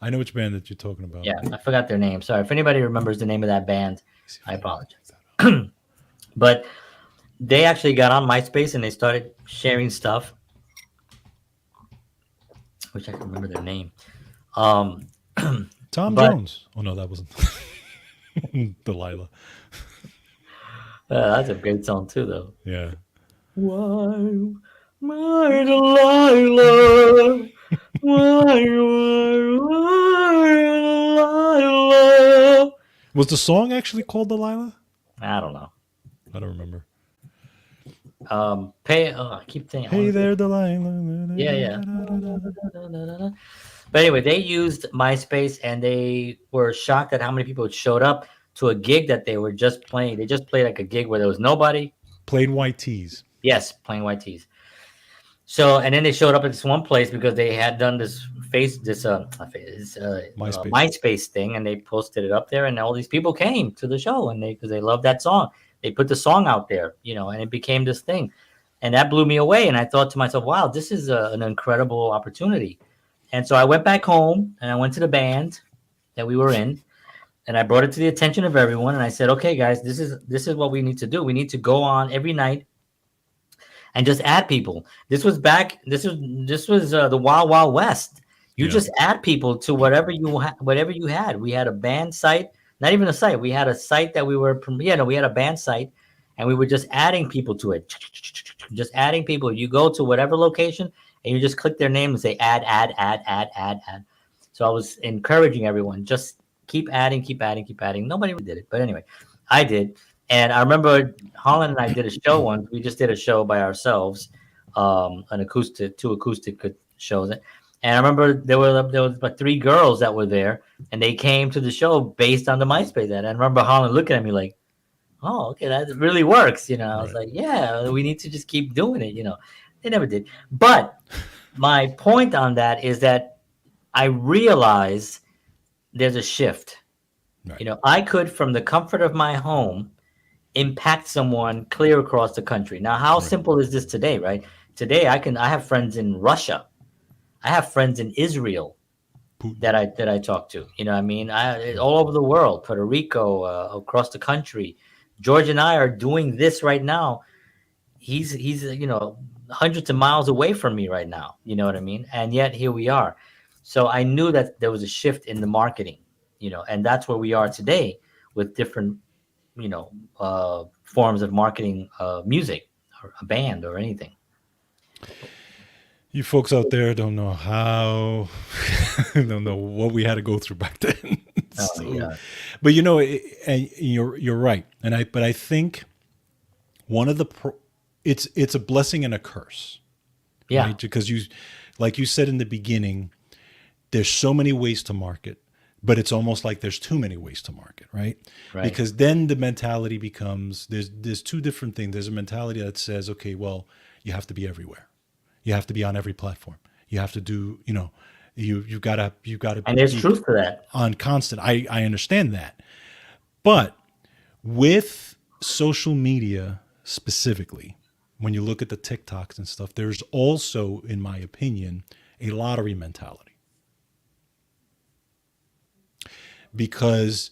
B: I know which band that you're talking about.
A: yeah, I forgot their name. Sorry. If anybody remembers the name of that band,
B: Let me see if
A: I
B: I can look
A: apologize.
B: that up.
A: But they actually got on MySpace and they started sharing stuff. I wish I could remember their name. Um,
B: Tom
A: but
B: Jones. Oh no, that wasn't Delilah.
A: that's a great song too, though.
B: Yeah.
A: Why, my Delilah? Delilah?
B: Was the song actually called Delilah?
A: I don't know.
B: I don't remember.
A: I keep saying. I
B: Hey
A: want to say,
B: there, Delilah.
A: yeah, yeah. But anyway, they used MySpace, and they were shocked at how many people showed up to a gig that they were just playing. They just played like a gig where there was nobody.
B: Plain white tees.
A: Yes, playing white tees. So, and then they showed up at this one place because they had done this
B: MySpace.
A: MySpace thing, and they posted it up there, and all these people came to the show, and because they loved that song, they put the song out there, and it became this thing, and that blew me away. And I thought to myself, wow, this is an incredible opportunity. And so I went back home and I went to the band that we were in, and I brought it to the attention of everyone, and I said, okay, guys, this is what we need to do. We need to go on every night and just add people. This was the Wild Wild West. You
B: Yeah.
A: just add people to whatever you had. We had a band site, not even a site. We had a site that we had a band site, and we were just adding people to it. Just adding people. You go to whatever location and you just click their name and say add, add, add, add, add, add. So I was encouraging everyone, just keep adding, keep adding, keep adding. Nobody really did it, but anyway, I did. And I remember Holland and I did a show once. We just did a show by ourselves, two acoustic shows. And I remember there was about 3 girls that were there, and they came to the show based on the MySpace ad. And I remember Holland looking at me like, "Oh, okay, that really works." I was
B: Right.
A: like, "Yeah, we need to just keep doing it." They never did. But my point on that is that I realized there's a shift.
B: Right.
A: I could, from the comfort of my home, impact someone clear across the country. Now, how
B: Right.
A: simple is this today, right? Today, I have friends in Russia. I have friends in Israel.
B: Putin.
A: that I talk to. You know, what I mean, all over the world, Puerto Rico, across the country. George and I are doing this right now. He's hundreds of miles away from me right now. You know what I mean? And yet here we are. So I knew that there was a shift in the marketing. And that's where we are today with different forms of marketing, music or a band or anything.
B: You folks out there don't know how, don't know what we had to go through back then.
A: Oh my
B: So,
A: god.
B: but and you're right, but I think one of it's a blessing and a curse,
A: Yeah.
B: right? Because like you said in the beginning, there's so many ways to market, but it's almost like there's too many ways to market, right?
A: Right.
B: Because then the mentality becomes there's two different things. There's a mentality that says, okay, well, you have to be everywhere. You have to be on every platform. You have to do, you gotta
A: And there's
B: be
A: truth to that.
B: on constant. I understand that. But with social media specifically, when you look at the TikToks and stuff, there's also, in my opinion, a lottery mentality. Because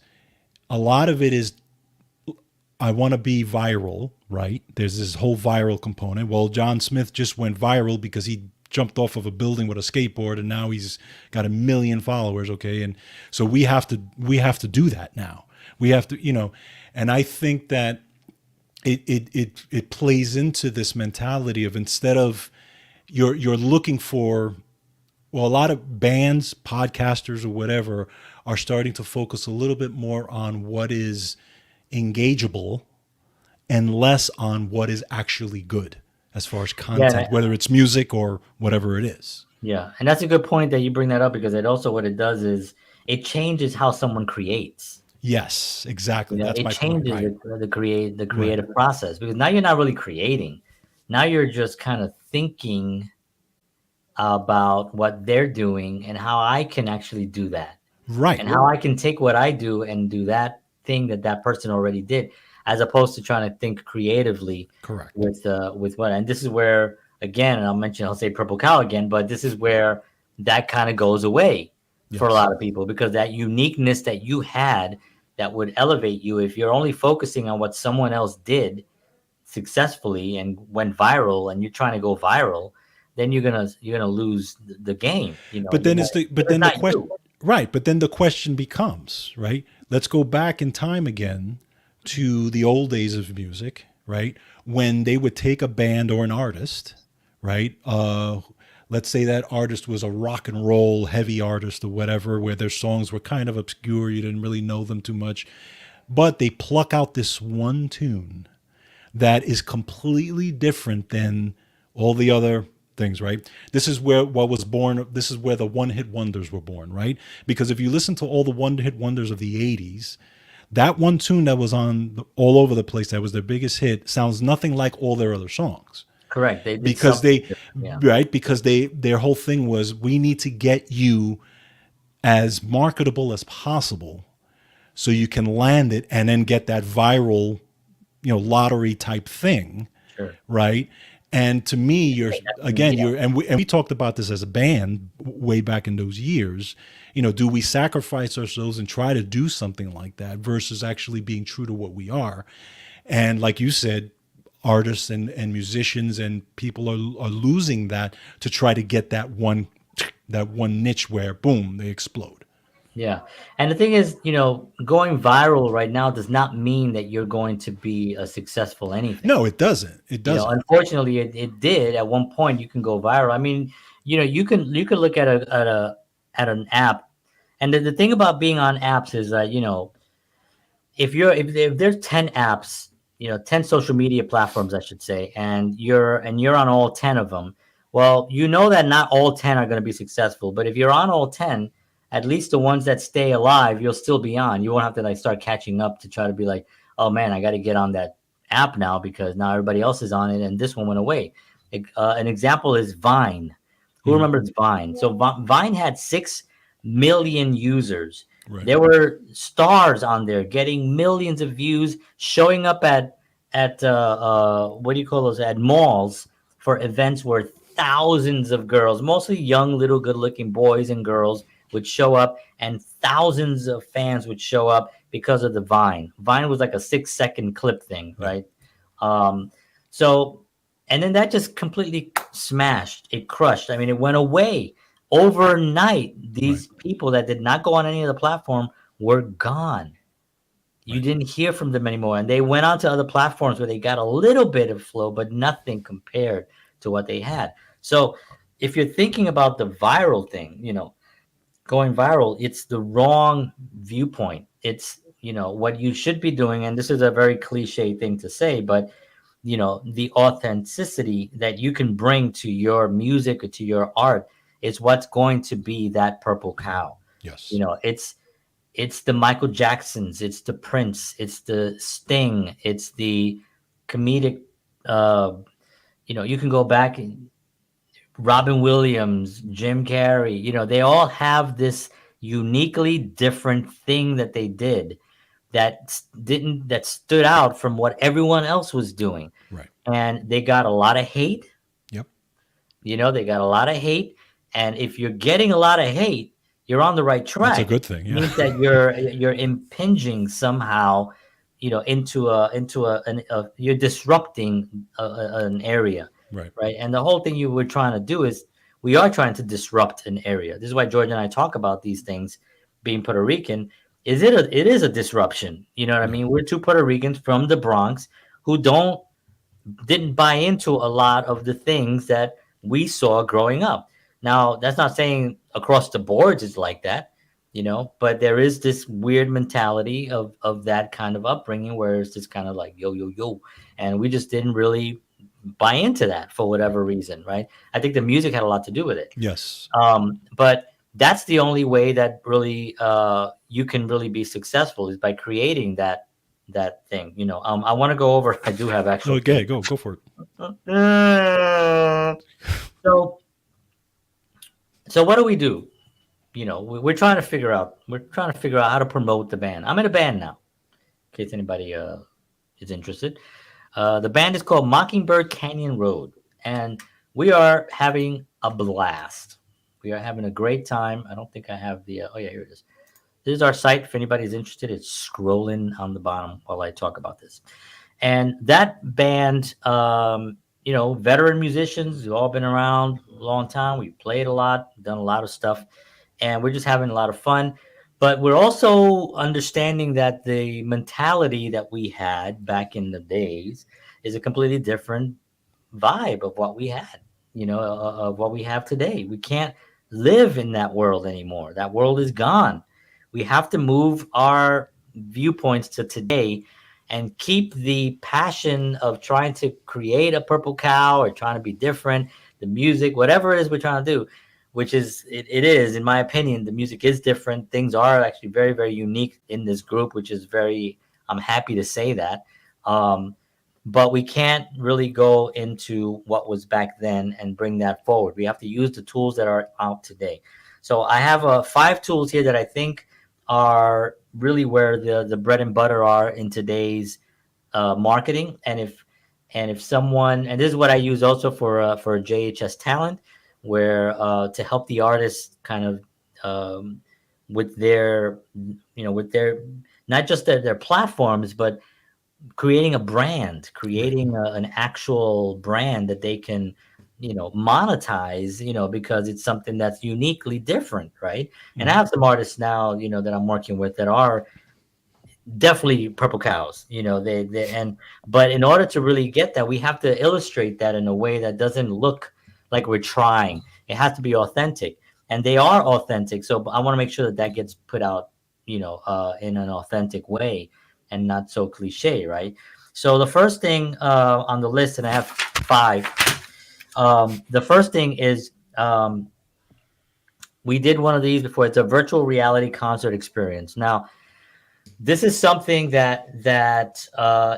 B: a lot of it is, I want to be viral, right? There's this whole viral component. Well, John Smith just went viral because he jumped off of a building with a skateboard and now he's got 1 million followers, okay? And so we have to do that now. We have to, and I think that it plays into this mentality of, instead of you're looking for, well, a lot of bands, podcasters, or whatever are starting to focus a little bit more on what is engageable and less on what is actually good as far as
A: Yeah.
B: content, whether it's music or whatever it is.
A: Yeah, and that's a good point that you bring that up, because it also, what it does is it changes how someone creates.
B: Yes, exactly. That's
A: It
B: my point.
A: changes
B: Right.
A: the
B: Right.
A: creative process, because now you're not really creating. Now you're just kind of thinking about what they're doing and how I can actually do that,
B: Right.
A: and how I can take what I do and do that thing that that person already did, as opposed to trying to think creatively
B: Correct.
A: with what. And this is where, again, and I'll say Purple Cow again, but this is where that kind of goes away for a
B: Yes.
A: lot of people, because that uniqueness that you had, that would elevate you, if you're only focusing on what someone else did successfully and went viral, and you're trying to go viral, then you're gonna lose the game.
B: But
A: You're
B: then
A: not, it's
B: then the
A: not
B: question,
A: you.
B: right? But then the question becomes, right? Let's go back in time again to the old days of music, right? When they would take a band or an artist, right? Let's say that artist was a rock and roll heavy artist or whatever, where their songs were kind of obscure, you didn't really know them too much, but they pluck out this one tune that is completely different than all the other things, right? This is where what was born, this is where the one hit wonders were born, right? Because if you listen to all the one hit wonders of the 80s, that one tune that was on all over the place, that was their biggest hit, sounds nothing like all their other songs.
A: Correct. They did
B: Because
A: something
B: they,
A: different. Yeah.
B: right? Because their whole thing was, we need to get you as marketable as possible so you can land it and then get that viral, lottery type thing,
A: Sure.
B: right? And to me, you're, again,
A: Yeah.
B: and we talked about this as a band way back in those years. Do we sacrifice ourselves and try to do something like that versus actually being true to what we are? And like you said, artists and musicians and people are losing that to try to get that one niche where boom, they explode.
A: Yeah. And the thing is, going viral right now does not mean that you're going to be a successful anything.
B: No, it doesn't. It doesn't.
A: Unfortunately, it did at one point. You can go viral. I mean, you can look at an app, and the thing about being on apps is that, if there's 10 apps, 10 social media platforms, I should say, and you're on all 10 of them, well, that not all 10 are going to be successful, but if you're on all 10, at least the ones that stay alive, you'll still be on. You won't have to like start catching up to try to be like, oh man, I got to get on that app now because now everybody else is on it and this one went away. An example is Vine. Who
B: Mhm.
A: remembers Vine? So Vine had 6 million users.
B: Right.
A: There were stars on there getting millions of views, showing up at what do you call those, at malls for events where thousands of girls, mostly young, little, good-looking boys and girls, would show up, and thousands of fans would show up because of the Vine. Vine was like a 6 second clip thing,
B: Yeah.
A: right? Um, so, and then that just completely smashed. It crushed. I mean, it went away overnight.
B: Right.
A: These people that did not go on any of the platform were gone. You
B: Right.
A: didn't hear from them anymore, and they went on to other platforms where they got a little bit of flow, but nothing compared to what they had. So, if you're thinking about the viral thing, going viral, it's the wrong viewpoint. It's what you should be doing, and this is a very cliche thing to say, but the authenticity that you can bring to your music or to your art is what's going to be that purple cow.
B: Yes.
A: It's the Michael Jacksons, it's the Prince, it's the Sting, it's the comedic. uh you can go back and Robin Williams, Jim Carrey, they all have this uniquely different thing that they did that stood out from what everyone else was doing.
B: Right.
A: And they got a lot of hate.
B: Yep.
A: They got a lot of hate. And if you're getting a lot of hate, you're on the right
B: That's a
A: track.
B: good thing.
A: It
B: Yeah.
A: means that you're impinging somehow, you're disrupting an area,
B: Right.
A: right? And the whole thing you were trying to do is we are trying to disrupt an area. This is why George and I talk about these things. Being Puerto Rican, it is a disruption. You know what I
B: Yeah.
A: mean? We're two Puerto Ricans from the Bronx who didn't buy into a lot of the things that we saw growing up. Now, that's not saying across the boards it's like that, but there is this weird mentality of that kind of upbringing where it's just kind of like yo yo yo, and we just didn't really buy into that for
B: Right.
A: whatever reason, right? I think the music had a lot to do with it.
B: Yes.
A: But that's the only way that really you can really be successful is by creating that thing. I want to go over. I do have actual
B: Okay.
A: things.
B: Go for it.
A: So so what do we do? We're trying to figure out. We're trying to figure out how to promote the band. I'm in a band now, in case anybody is interested. The band is called Mockingbird Canyon Road, and we are having a blast. We are having a great time. I don't think I have the. Oh yeah, here it is. This is our site. If anybody's interested, it's scrolling on the bottom while I talk about this. And that band, veteran musicians who've all been around a long time. We played a lot, done a lot of stuff, and we're just having a lot of fun. But we're also understanding that the mentality that we had back in the days is a completely different vibe of what we had, of what we have today. We can't live in that world anymore. That world is gone. We have to move our viewpoints to today and keep the passion of trying to create a purple cow or trying to be different, the music, whatever it is we're trying to do, which is, it is, in my opinion, the music is different. Things are actually very, very unique in this group, which is I'm happy to say that. Um, but we can't really go into what was back then and bring that forward. We have to use the tools that are out today. So I have 5 tools here that I think are really where the bread and butter are in today's marketing. And if someone, and this is what I use also for JHS Talent, where to help the artists kind of with their not just their platforms, but creating a brand,
B: Right.
A: creating an actual brand that they can, monetize, because it's something that's uniquely different, right? And I
B: Hmm.
A: have some artists now, that I'm working with that are definitely purple cows, they and but in order to really get that, we have to illustrate that in a way that doesn't look like we're trying. It has to be authentic, and they are authentic. So I want to make sure that that gets put out, in an authentic way and not so cliche, right? So the first thing on the list, and I have 5. The first thing is, we did one of these before. It's a virtual reality concert experience. Now, this is something that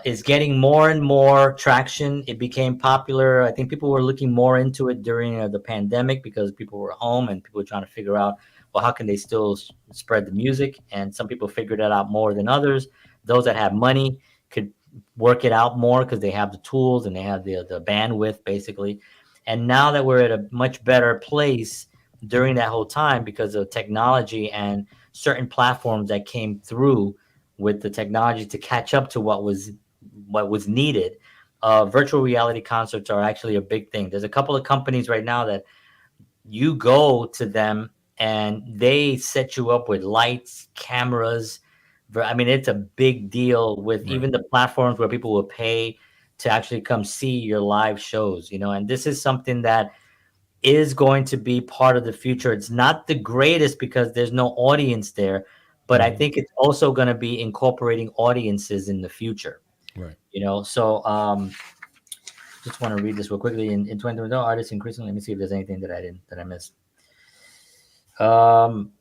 A: is getting more and more traction. It became popular. I think people were looking more into it during the pandemic because people were home and people were trying to figure out, well, how can they still spread the music? And some people figured it out more than others. Those that have money could work it out more because they have the tools and they have the bandwidth, basically. And now that we're at a much better place, during that whole time because of technology and certain platforms that came through with the technology to catch up to what was needed. Virtual reality concerts are actually a big thing. There's a couple of companies right now that you go to them and they set you up with lights, cameras. I mean, it's a big deal with
B: Right.
A: even the platforms where people will pay to actually come see your live shows, and this is something that is going to be part of the future. It's not the greatest because there's no audience there, but I
B: Hmm.
A: think it's also going to be incorporating audiences in the future.
B: Right.
A: So just want to read this real quickly. In 2020, artists increasingly. Let me see if there's anything that I missed. Um,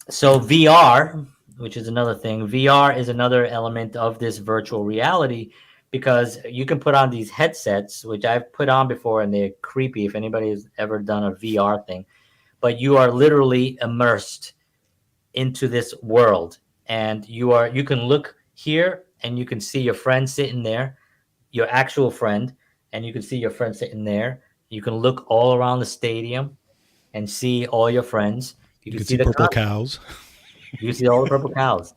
A: so VR, which is another thing. VR is another element of this virtual reality because you can put on these headsets, which I've put on before, and they're creepy. If anybody has ever done a VR thing, but you are literally immersed into this world, and you can look here and you can see your friend sitting there, your actual friend, and you can see your friend sitting there. You can look all around the stadium and see all your friends. You
B: You
A: can
B: could
A: see
B: see
A: the
B: purple
A: concert.
B: cows.
A: You can see all the purple cows,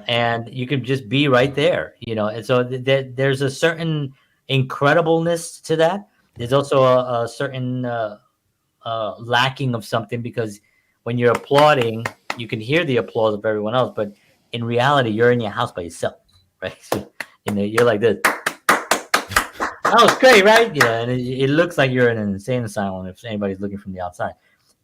A: and you can just be right there. And so there's a certain incredibleness to that. There's
B: Right.
A: also a certain lacking of something because when you're applauding, you can hear the applause of everyone else, but in reality, you're in your house by yourself, right? You're like this. That was great, right? And it looks like you're in an insane asylum if anybody's looking from the outside.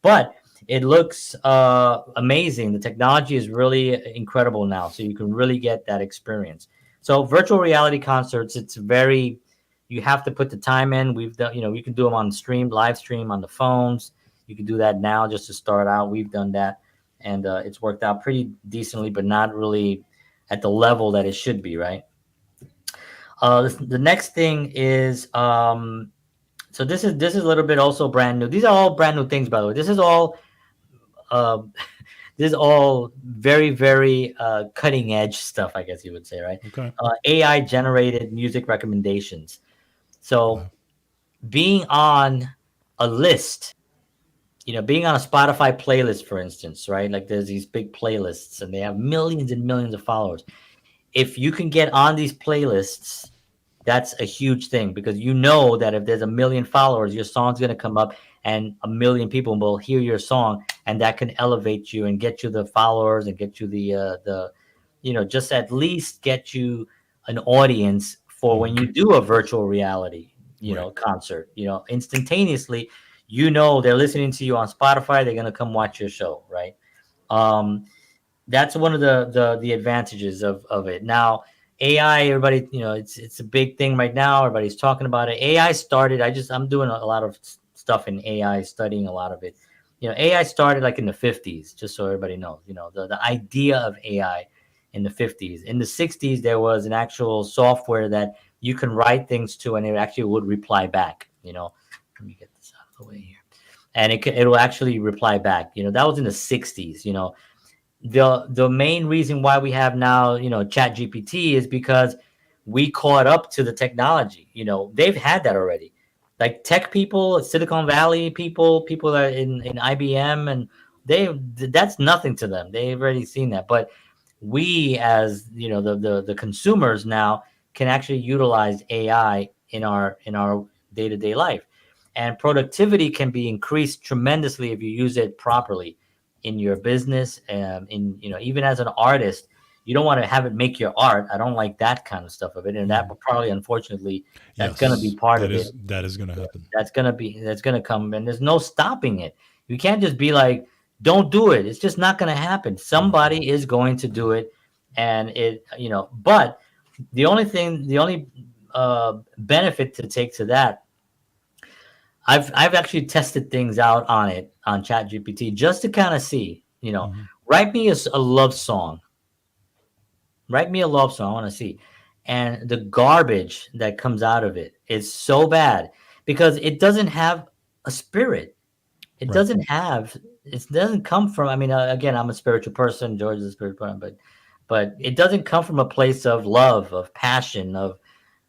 A: But it looks amazing. The technology is really incredible now, so you can really get that experience. So virtual reality concerts, it's very, you have to put the time in. We've done, you can do them on stream, live stream on the phones. You can do that now just to start out. We've done that, and it's worked out pretty decently, but not really at the level that it should be, right? The next thing is so this is a little bit also brand new. These are all brand new things, by the way. Uh, this is all very very cutting edge stuff, I guess you would say, right?
B: Okay.
A: AI generated music recommendations. So
B: Wow.
A: being on a list, being on a Spotify playlist, for instance, right? Like there's these big playlists, and they have millions and millions of followers. If you can get on these playlists, that's a huge thing because you know that if there's a million followers, your song's going to come up and a million people will hear your song, and that can elevate you and get you the followers and get you just at least get you an audience for when
B: Hmm.
A: you do a virtual reality,
B: Right.
A: concert, instantaneously, they're listening to you on Spotify, they're going to come watch your show, right? Um, that's one of the advantages of it. Now, AI, everybody, it's a big thing right now. Everybody's talking about it. AI started. I'm doing a lot of stuff in AI, studying a lot of it. AI started like in the 50s, just so everybody knows. The idea of AI in the 50s. In the 60s, there was an actual software that you can write things to, and it actually would reply back. Let me get this out of the way here, and it'll actually reply back. That was in the 60s. The main reason why we have now Chat GPT is because we caught up to the technology. They've had that already, like tech people, Silicon Valley people that in IBM, and that's nothing to them. They've already seen that. But we, as the consumers now, can actually utilize AI in our day-to-day life, and productivity can be increased tremendously if you use it properly in your business. In even as an artist, you don't want to have it make your art. I don't like that kind of stuff of it, and that
B: Hmm.
A: will probably, unfortunately, that's going to be
B: Yes.
A: part
B: That
A: of it.
B: is that is going to happen.
A: That's gonna come, and there's no stopping it. You can't just be like, don't do it. It's just not gonna happen.
B: Right.
A: Somebody is going to do it, and but the only benefit to take to that, I've actually tested things out on it on ChatGPT just to kind of see,
B: Hmm.
A: write me a love song. Write me a love song. I want to see. And the garbage that comes out of it is so bad because it doesn't have a spirit. It
B: Right.
A: doesn't have. It doesn't come from. I mean, again, I'm a spiritual person. George is a spiritual person, but it doesn't come from a place of love, of passion, of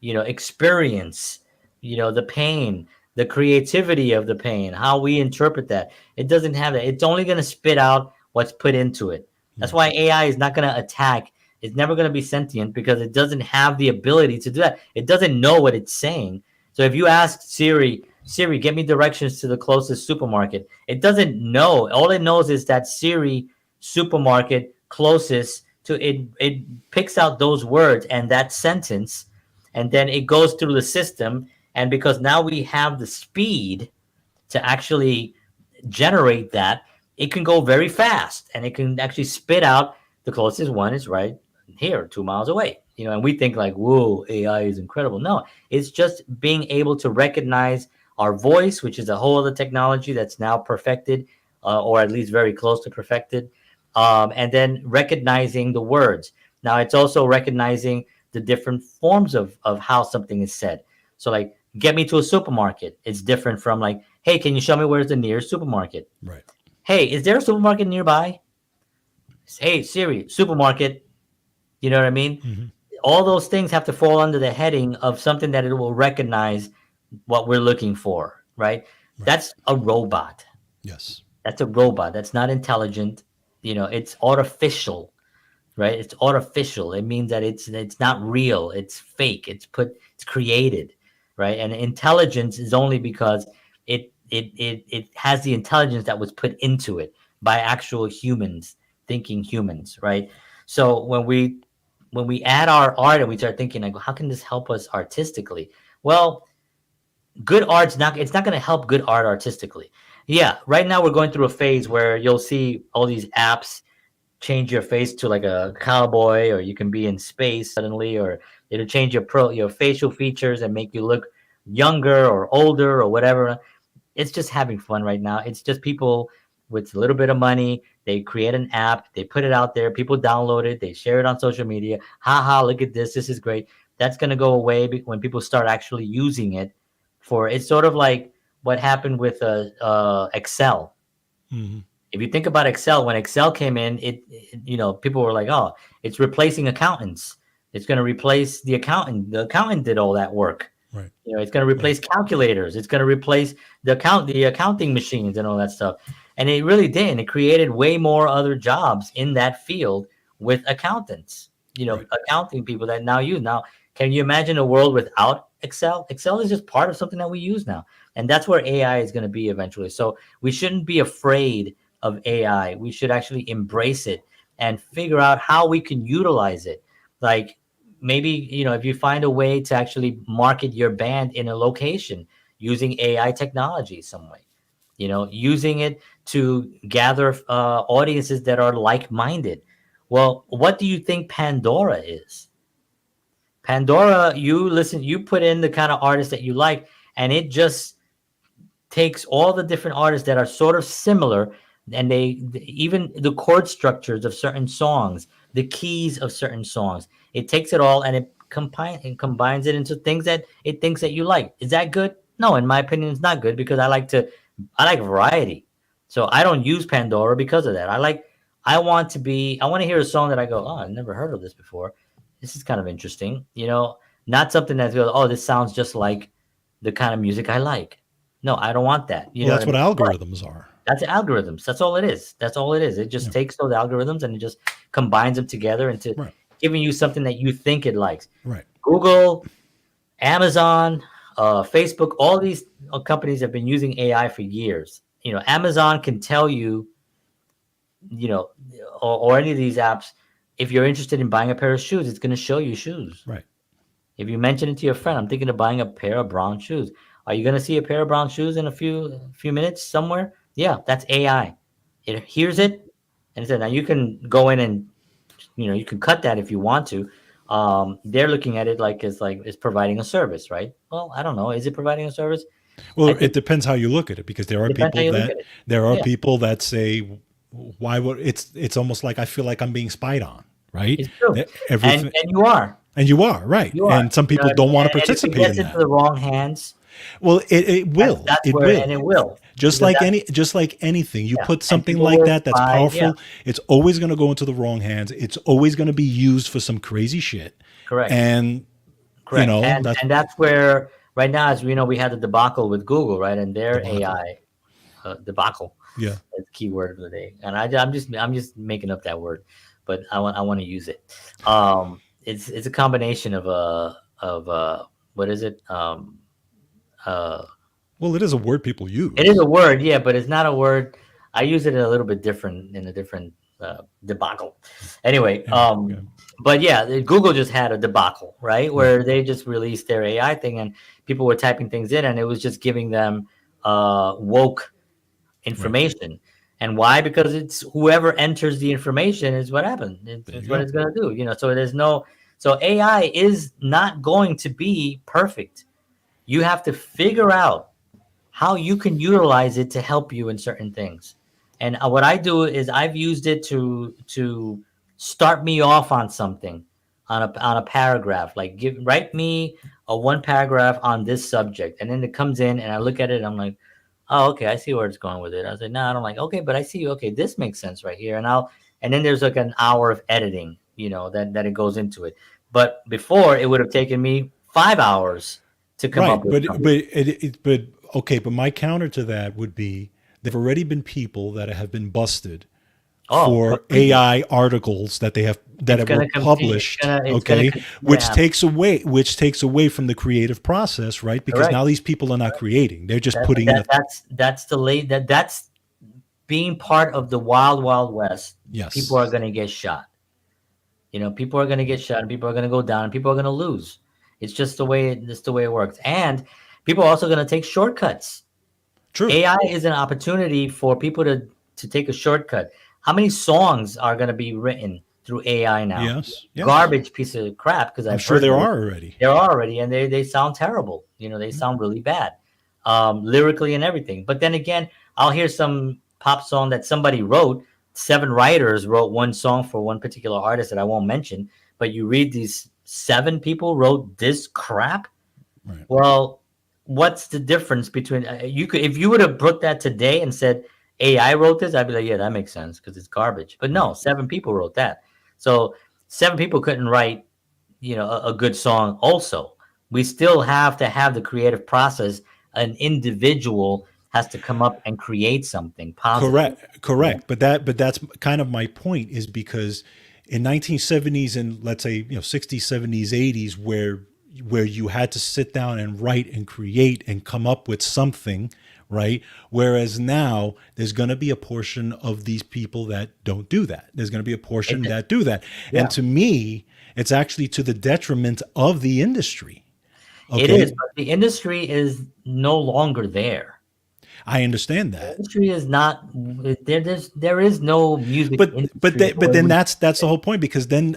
A: experience. The pain. the creativity of the pain, how we interpret that. It doesn't have that. It's only going to spit out what's put into it. That's
B: Right.
A: why AI is not going to attack. It's never going to be sentient because it doesn't have the ability to do that. It doesn't know what it's saying. So if you ask Siri, Siri, get me directions to the closest supermarket, it doesn't know. All it knows is that Siri supermarket closest to it. It picks out those words and that sentence, and then it goes through the system. And because now we have the speed to actually generate that, it can go very fast and it can actually spit out the closest one is right here, 2 miles away. And we think like, whoa, AI is incredible. No, it's just being able to recognize our voice, which is a whole other technology that's now perfected, or at least very close to perfected. And then recognizing the words. Now it's also recognizing the different forms of how something is said. So like, get me to a supermarket. It's different from like, hey, can you show me where's the nearest supermarket?
B: Right.
A: Hey, is there a supermarket nearby? Hey, Siri, supermarket. You know what I mean?
B: Hmm.
A: All those things have to fall under the heading of something that it will recognize what we're looking for, right?
B: Right.
A: That's a robot.
B: Yes.
A: That's a robot. That's not intelligent. It's artificial, right? It's artificial. It means that it's not real. It's fake. It's created, right? And intelligence is only because it has the intelligence that was put into it by actual humans, thinking humans, right? So when we add our art and we start thinking like, how can this help us artistically? Well, good art's not it's not going to help good art artistically. Yeah, right now we're going through a phase where you'll see all these apps change your face to like a cowboy, or you can be in space suddenly, or it'll change your facial features and make you look younger or older or whatever. It's just having fun right now. It's just people with a little bit of money. They create an app, they put it out there, people download it, they share it on social media. Haha, look at this. This is great. That's going to go away when people start actually using it for it's sort of like what happened with Excel.
B: Hmm.
A: If you think about Excel, when Excel came in, people were like, "Oh, it's replacing accountants. It's going to replace the accountant. The accountant did all that work.
B: Right.
A: It's going to
B: Right.
A: replace calculators. It's going to replace the accounting machines and all that stuff." And it really did. It created way more other jobs in that field with accountants.
B: Right.
A: Accounting people that now use. Now, can you imagine a world without Excel? Excel is just part of something that we use now, and that's where AI is going to be eventually. So we shouldn't be afraid of AI. We should actually embrace it and figure out how we can utilize it. Like maybe, if you find a way to actually market your band in a location using AI technology some way, using it to gather audiences that are like-minded. Well, what do you think Pandora is? Pandora, you put in the kind of artist that you like, and it just takes all the different artists that are sort of similar, and they even the chord structures of certain songs, the keys of certain songs. It takes it all and it combines it into things that it thinks that you like. Is that good? No, in my opinion, it's not good because I like variety. So I don't use Pandora because of that. I want to hear a song that I go, oh, I've never heard of this before. This is kind of interesting. Not something that goes, oh, this sounds just like the kind of music I like. No, I don't want that. You
B: Well,
A: know what
B: that's
A: I
B: what
A: mean? But
B: algorithms are.
A: that's algorithms. That's all it is. That's all it is. It just
B: Yeah.
A: takes those algorithms and it just combines them together into
B: Right.
A: giving you something that you think it likes.
B: Right.
A: Google, Amazon, Facebook, all these companies have been using AI for years. Amazon can tell you, you know, or any of these apps, if you're interested in buying a pair of shoes, it's going to show you shoes.
B: Right.
A: If you mention it to your friend, I'm thinking of buying a pair of brown shoes. Are you going to see a pair of brown shoes in a few minutes somewhere? Yeah, that's AI. It hears it, and it said, now you can go in and you can cut that if you want to. They're looking at it like it's providing a service, right? Well, I don't know. Is it providing a service? I
B: Well,
A: think
B: it depends how you look at it, because
A: it depends how you look at it.
B: there are
A: Yeah,
B: people that say, why would it's almost like I feel like I'm being spied on, right?
A: it's true, and
B: Everything.
A: and you are.
B: And you are right,
A: You are.
B: and some
A: You know
B: people
A: what I mean?
B: don't want to
A: And if it
B: participate in
A: gets into
B: that.
A: the wrong hands,
B: Well, it
A: that's
B: will.
A: that's
B: It
A: where, and
B: will.
A: it will,
B: Just
A: because
B: like
A: that's
B: anything, you
A: yeah,
B: put
A: and
B: something
A: people
B: like
A: will
B: that's
A: buy. Yeah,
B: powerful, it's always going to go into the wrong hands. It's always going to be used for some crazy shit.
A: correct.
B: And
A: Correct. And
B: that's
A: and that's where right now, as we know, we had the debacle with Google, right, and their
B: Debacle.
A: AI debacle.
B: Yeah.
A: That's the key word of the day, and I'm just making up that word, but I want to use it. It's a combination of what is it? Uh,
B: Well, it is a word people
A: it is
B: use.
A: a word, yeah, but it's not a word. I use it a little bit different in a different debacle. Anyway,
B: Yeah. Yeah.
A: but yeah, Google just had a debacle, right,
B: Right.
A: where they just released their AI thing, and people were typing things in, and it was just giving them woke
B: Right.
A: information. And why? Because it's whoever enters the information is what happened. It's,
B: There you
A: it's what
B: go.
A: it's going to do. So there's no. So AI is not going to be perfect. You have to figure out how you can utilize it to help you in certain things. And what I do is I've used it to start me off on something, on a paragraph. Like write me a one paragraph on this subject, and then it comes in, and I look at it, and I'm like, oh, okay, I see where it's going with it. I was like, no, I don't like. Okay, but I see. Okay, this makes sense right here, and then there's like an hour of editing, that it goes into it. But before it would have taken me 5 hours to come up
B: Right.
A: with something.
B: But okay. But my counter to that would be there've already been people that have been busted
A: Oh,
B: for
A: completely.
B: AI articles
A: It's
B: were
A: gonna continue. It's
B: published,
A: gonna. It's gonna.
B: okay,
A: Yeah.
B: which takes away from the creative process, right? Because
A: Correct.
B: now these people are not creating; they're just
A: That,
B: putting in
A: that
B: a
A: that's the late. That's being part of the wild wild west. People
B: yes,
A: are gonna get shot. People are gonna get shot, and people are gonna go down, and people are gonna lose. It's just the way. It's the way it works. And people are also gonna take shortcuts.
B: true,
A: AI is an opportunity for people to take a shortcut. How many songs are going to be written through AI now?
B: yes, yes.
A: Garbage piece of crap, because
B: I'm
A: I've
B: sure
A: heard
B: there
A: those.
B: are already.
A: There are already, and they sound terrible. They sound really bad, lyrically and everything. But then again, I'll hear some pop song that somebody wrote. 7 writers wrote one song for one particular artist that I won't mention. But you read these 7 people wrote this crap.
B: Right,
A: Well, what's the difference between you could if you would have put that today and said AI wrote this, I'd be like, yeah, that makes sense because it's garbage. But
B: right.
A: no, 7 people wrote that. So 7 people couldn't write, a good song. Also, we still have to have the creative process. An individual has to come up and create something positive.
B: Correct,
A: Yeah.
B: correct. But that's kind of my point is because in 1970s and let's say 60s, 70s, 80s, where you had to sit down and write and create and come up with something, right? Whereas now there's going to be a portion of these people that don't do that. There's going to be a portion
A: It,
B: that do that, and
A: yeah,
B: to me, it's actually to the detriment of the industry.
A: it
B: Okay,
A: is. But the industry is no longer there.
B: I understand
A: The
B: that.
A: industry is not there. There is no music industry the
B: But
A: way
B: then
A: we.
B: that's the whole point because then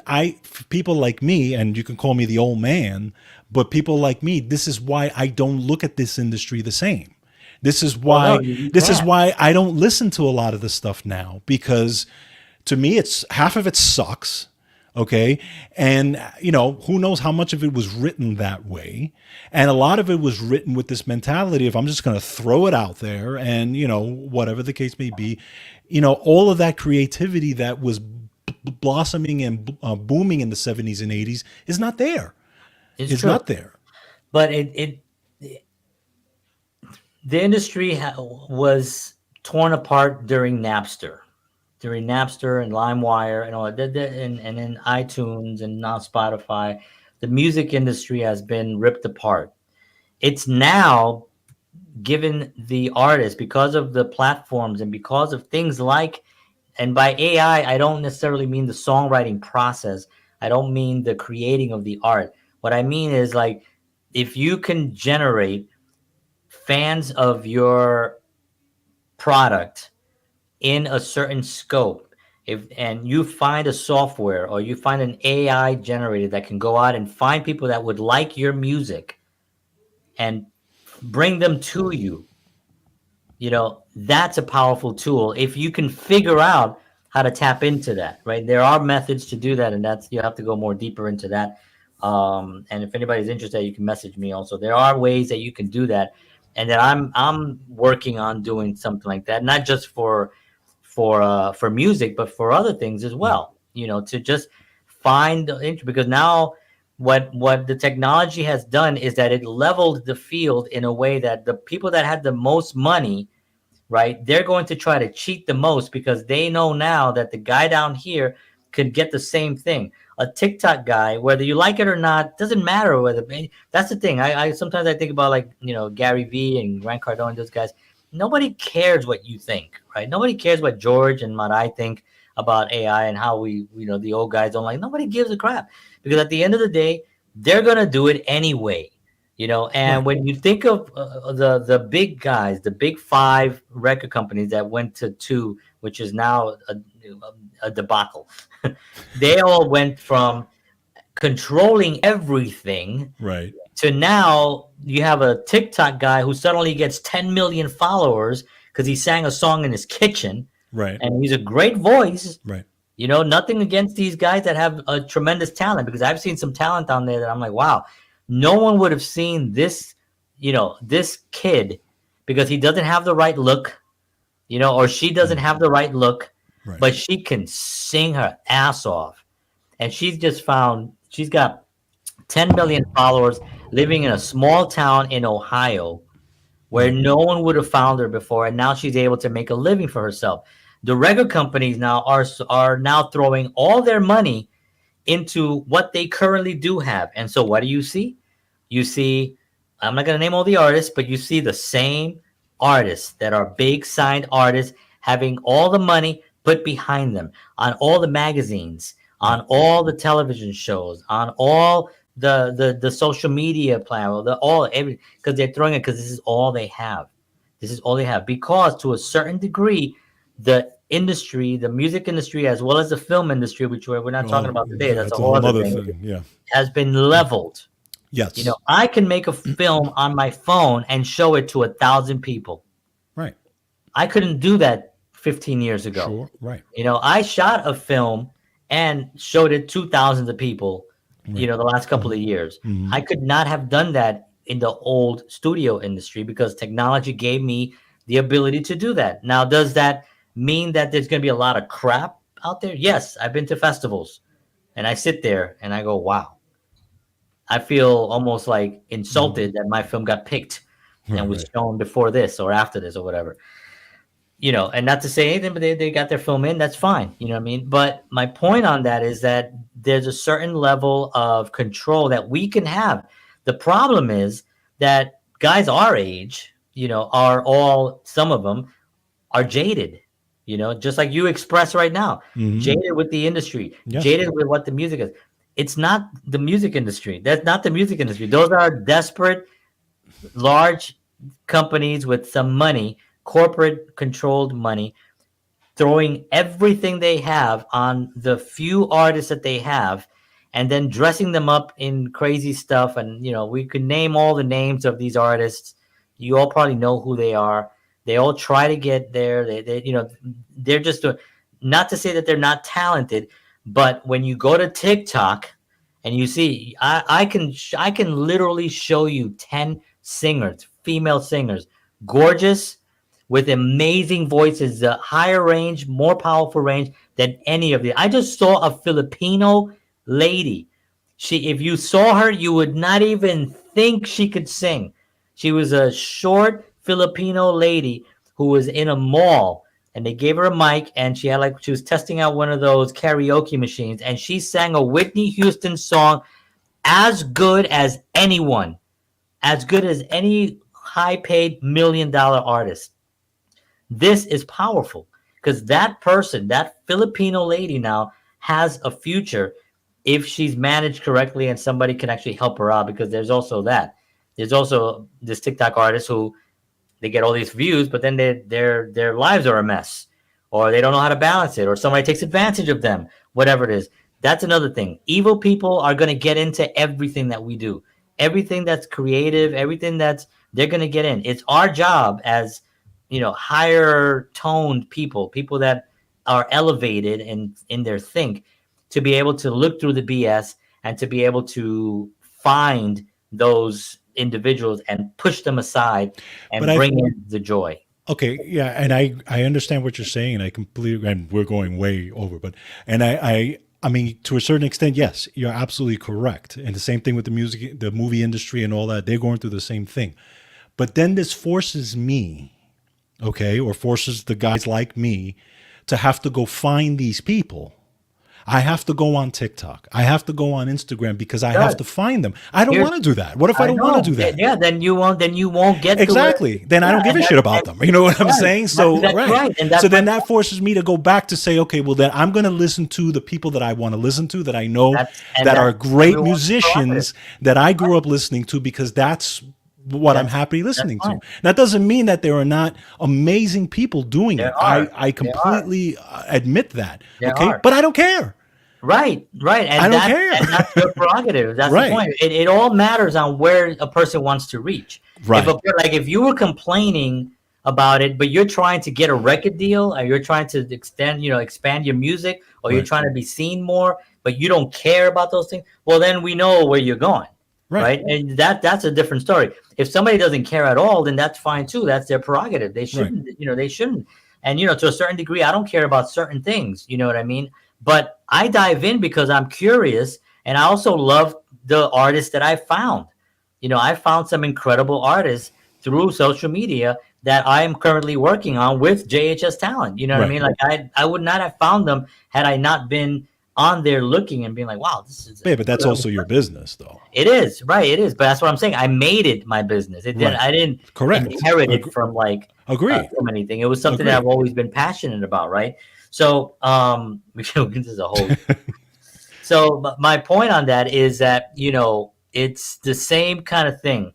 B: people like me and you can call me the old man, but people like me, this is why I don't look at this industry the same. This is
A: Well, no,
B: why
A: you
B: this is
A: can't.
B: why I don't listen to a lot of the stuff now because to me it's half of it sucks, okay, and who knows how much of it was written that way, and a lot of it was written with this mentality of I'm just going to throw it out there and whatever the case may be, all of that creativity that was blossoming and booming in the 70s and 80s is not there,
A: It's
B: is
A: true,
B: not there.
A: but the industry was torn apart during Napster and LimeWire and all that, and then iTunes and now Spotify. The music industry has been ripped apart. It's now given the artist because of the platforms and because of things like. And by AI, I don't necessarily mean the songwriting process. I don't mean the creating of the art. What I mean is like if you can generate fans of your product in a certain scope, if and you find a software or you find an AI generator that can go out and find people that would like your music and bring them to you, that's a powerful tool if you can figure out how to tap into that, right? There are methods to do that, and that's you have to go more deeper into that. And if anybody's interested, you can message me also. There are ways that you can do that, and that I'm working on doing something like that, not just for music, but for other things as
B: Yeah.
A: well. To just find the because now what the technology has done is that it leveled the field in a way that the people that had the most money, right? They're going to try to cheat the most because they know now that the guy down here could get the same thing. A TikTok guy, whether you like it or not, doesn't matter whether. That's the thing. I sometimes I think about, like, Gary Vee and Grant Cardone, those guys. Nobody cares what you think, right? Nobody cares what George and what I think about AI and how the old guys don't like. Nobody gives a crap because at the end of the day, they're gonna do it anyway. And
B: Right.
A: when you think of the big guys, the big five record companies that went to two, which is now a debacle, they all went from controlling everything
B: Right.
A: to now you have a TikTok guy who suddenly gets 10 million followers because he sang a song in his kitchen,
B: Right.
A: and he's a great voice.
B: Right.
A: Nothing against these guys that have a tremendous talent, because I've seen some talent on there that I'm like, wow, no one would have seen this, this kid, because he doesn't have the right look, or she doesn't
B: Mm.
A: have the right look,
B: Right.
A: but she can sing her ass off. And she's got 10 million followers living in a small town in Ohio where
B: Right.
A: no one would have found her before, and now she's able to make a living for herself. The record companies now are now throwing all their money into what they currently do have. And so what do you see? You see, I'm not going to name all the artists, but you see the same artists that are big signed artists having all the money put behind them on all the magazines,
B: Right.
A: on all the television shows, on all the social media plan, every because they're throwing it because this is all they have. This is all they have, because to a certain degree, the industry, the music industry, as well as the film industry, which we're not talking
B: Oh,
A: about today, that's a
B: that's a
A: whole
B: whole
A: other
B: nother
A: thing,
B: thing. Yeah.
A: has been leveled.
B: Yes.
A: I can make a film on my phone and show it to 1,000 people.
B: Right.
A: I couldn't do that 15 years ago.
B: Sure. Right.
A: I shot a film and showed it to thousands of people,
B: Right.
A: the last couple of years.
B: Hmm.
A: I could not have done that in the old studio industry because technology gave me the ability to do that. Now, does that mean that there's going to be a lot of crap out there? Yes, I've been to festivals and I sit there and I go, wow, I feel almost like
B: Hmm.
A: insulted that my film got picked and
B: Right.
A: was
B: Right.
A: shown before this or after this or whatever. And not to say anything, but they got their film in, that's fine. You know what I mean? But my point on that is that there's a certain level of control that we can have. The problem is that guys our age, some of them are jaded, just like you express right now,
B: Hmm.
A: jaded with the industry,
B: Yes.
A: jaded with what the music is. It's not the music industry. That's not the music industry. Those are desperate, large companies with some money, corporate controlled money, throwing everything they have on the few artists that they have, and then dressing them up in crazy stuff. And we could name all the names of these artists. You all probably know who they are. They all try to get there. They're just doing, not to say that they're not talented, but when you go to TikTok and you see, I can literally show you 10 singers, female singers, gorgeous, with amazing voices, the higher range, more powerful range than any of the. I just saw a Filipino lady. If you saw her, you would not even think she could sing. She was a short Filipino lady who was in a mall, and they gave her a mic, and she was testing out one of those karaoke machines, and she sang a Whitney Houston song as good as anyone, as good as any high paid $1 million artist. This is powerful because that person, that Filipino lady now has a future if she's managed correctly and somebody can actually help her out, because there's also that. There's also this TikTok artist who they get all these views, but then their lives are a mess, or they don't know how to balance it, or somebody takes advantage of them, whatever it is. That's another thing. Evil people are going to get into everything that we do, everything that's creative, everything that's they're going to get in. It's our job as higher toned people that are elevated in their think, to be able to look through the BS and to be able to find those individuals and push them aside
B: But
A: and
B: I
A: bring in the joy.
B: Okay, yeah, and I understand what you're saying, and I completely, and we're going way over, but and I mean, to a certain extent, yes, you're absolutely correct. And the same thing with the music, the movie industry, and all that. They're going through the same thing. But then this forces me, okay, or forces the guys like me to have to go find these people. I have to go on TikTok. I have to go on Instagram because I have
A: Good.
B: to find them. I don't
A: Here's
B: want to do that. What if I
A: I
B: don't want to
A: know.
B: do that?
A: Yeah, then you won't. Then you won't get to where.
B: Exactly. Then I
A: Yeah,
B: don't give
A: and
B: a shit about
A: and
B: them. You know what I'm
A: right.
B: saying? So,
A: That's
B: right.
A: right, and
B: So
A: that's my
B: then that
A: point.
B: forces me to go back to say, okay, well, then I'm going to listen to the people that I want to listen to, that I know that
A: That's
B: are great
A: everyone's prerogative.
B: musicians that I grew up listening to, because that's what I'm happy
A: That's
B: listening to.
A: fine.
B: That doesn't mean that there are not amazing people doing it.
A: There are.
B: I
A: There are.
B: completely admit that.
A: There
B: Okay.
A: are.
B: But I don't care.
A: Right, right,
B: I
A: and
B: don't care.
A: that's your prerogative. That's the
B: Right.
A: point. It all matters on where a person wants to reach. If
B: Right.
A: if you were complaining about it, but you're trying to get a record deal, or you're trying to expand your music, or you're
B: Right.
A: trying to be seen more, but you don't care about those things, well, then we know where you're going,
B: Right.
A: right? And that's a different story. If somebody doesn't care at all, then that's fine too. That's their prerogative. They
B: Right.
A: shouldn't, they shouldn't. And to a certain degree, I don't care about certain things. You know what I mean? But I dive in because I'm curious, and I also love the artists that I found. I found some incredible artists through social media that I am currently working on with JHS Talent. You know what I
B: Right.
A: mean? Like I would not have found them had I not been on there looking and being like, wow, this is
B: Yeah, but that's
A: incredible.
B: also your business, though.
A: It is, right, it is. But that's what I'm saying. I made it my business.
B: Right.
A: I didn't
B: Correct.
A: inherit it from
B: Agreed.
A: from anything. It was something that I've
B: Agreed.
A: always been passionate about, right? So this is a whole. So my point on that is that it's the same kind of thing.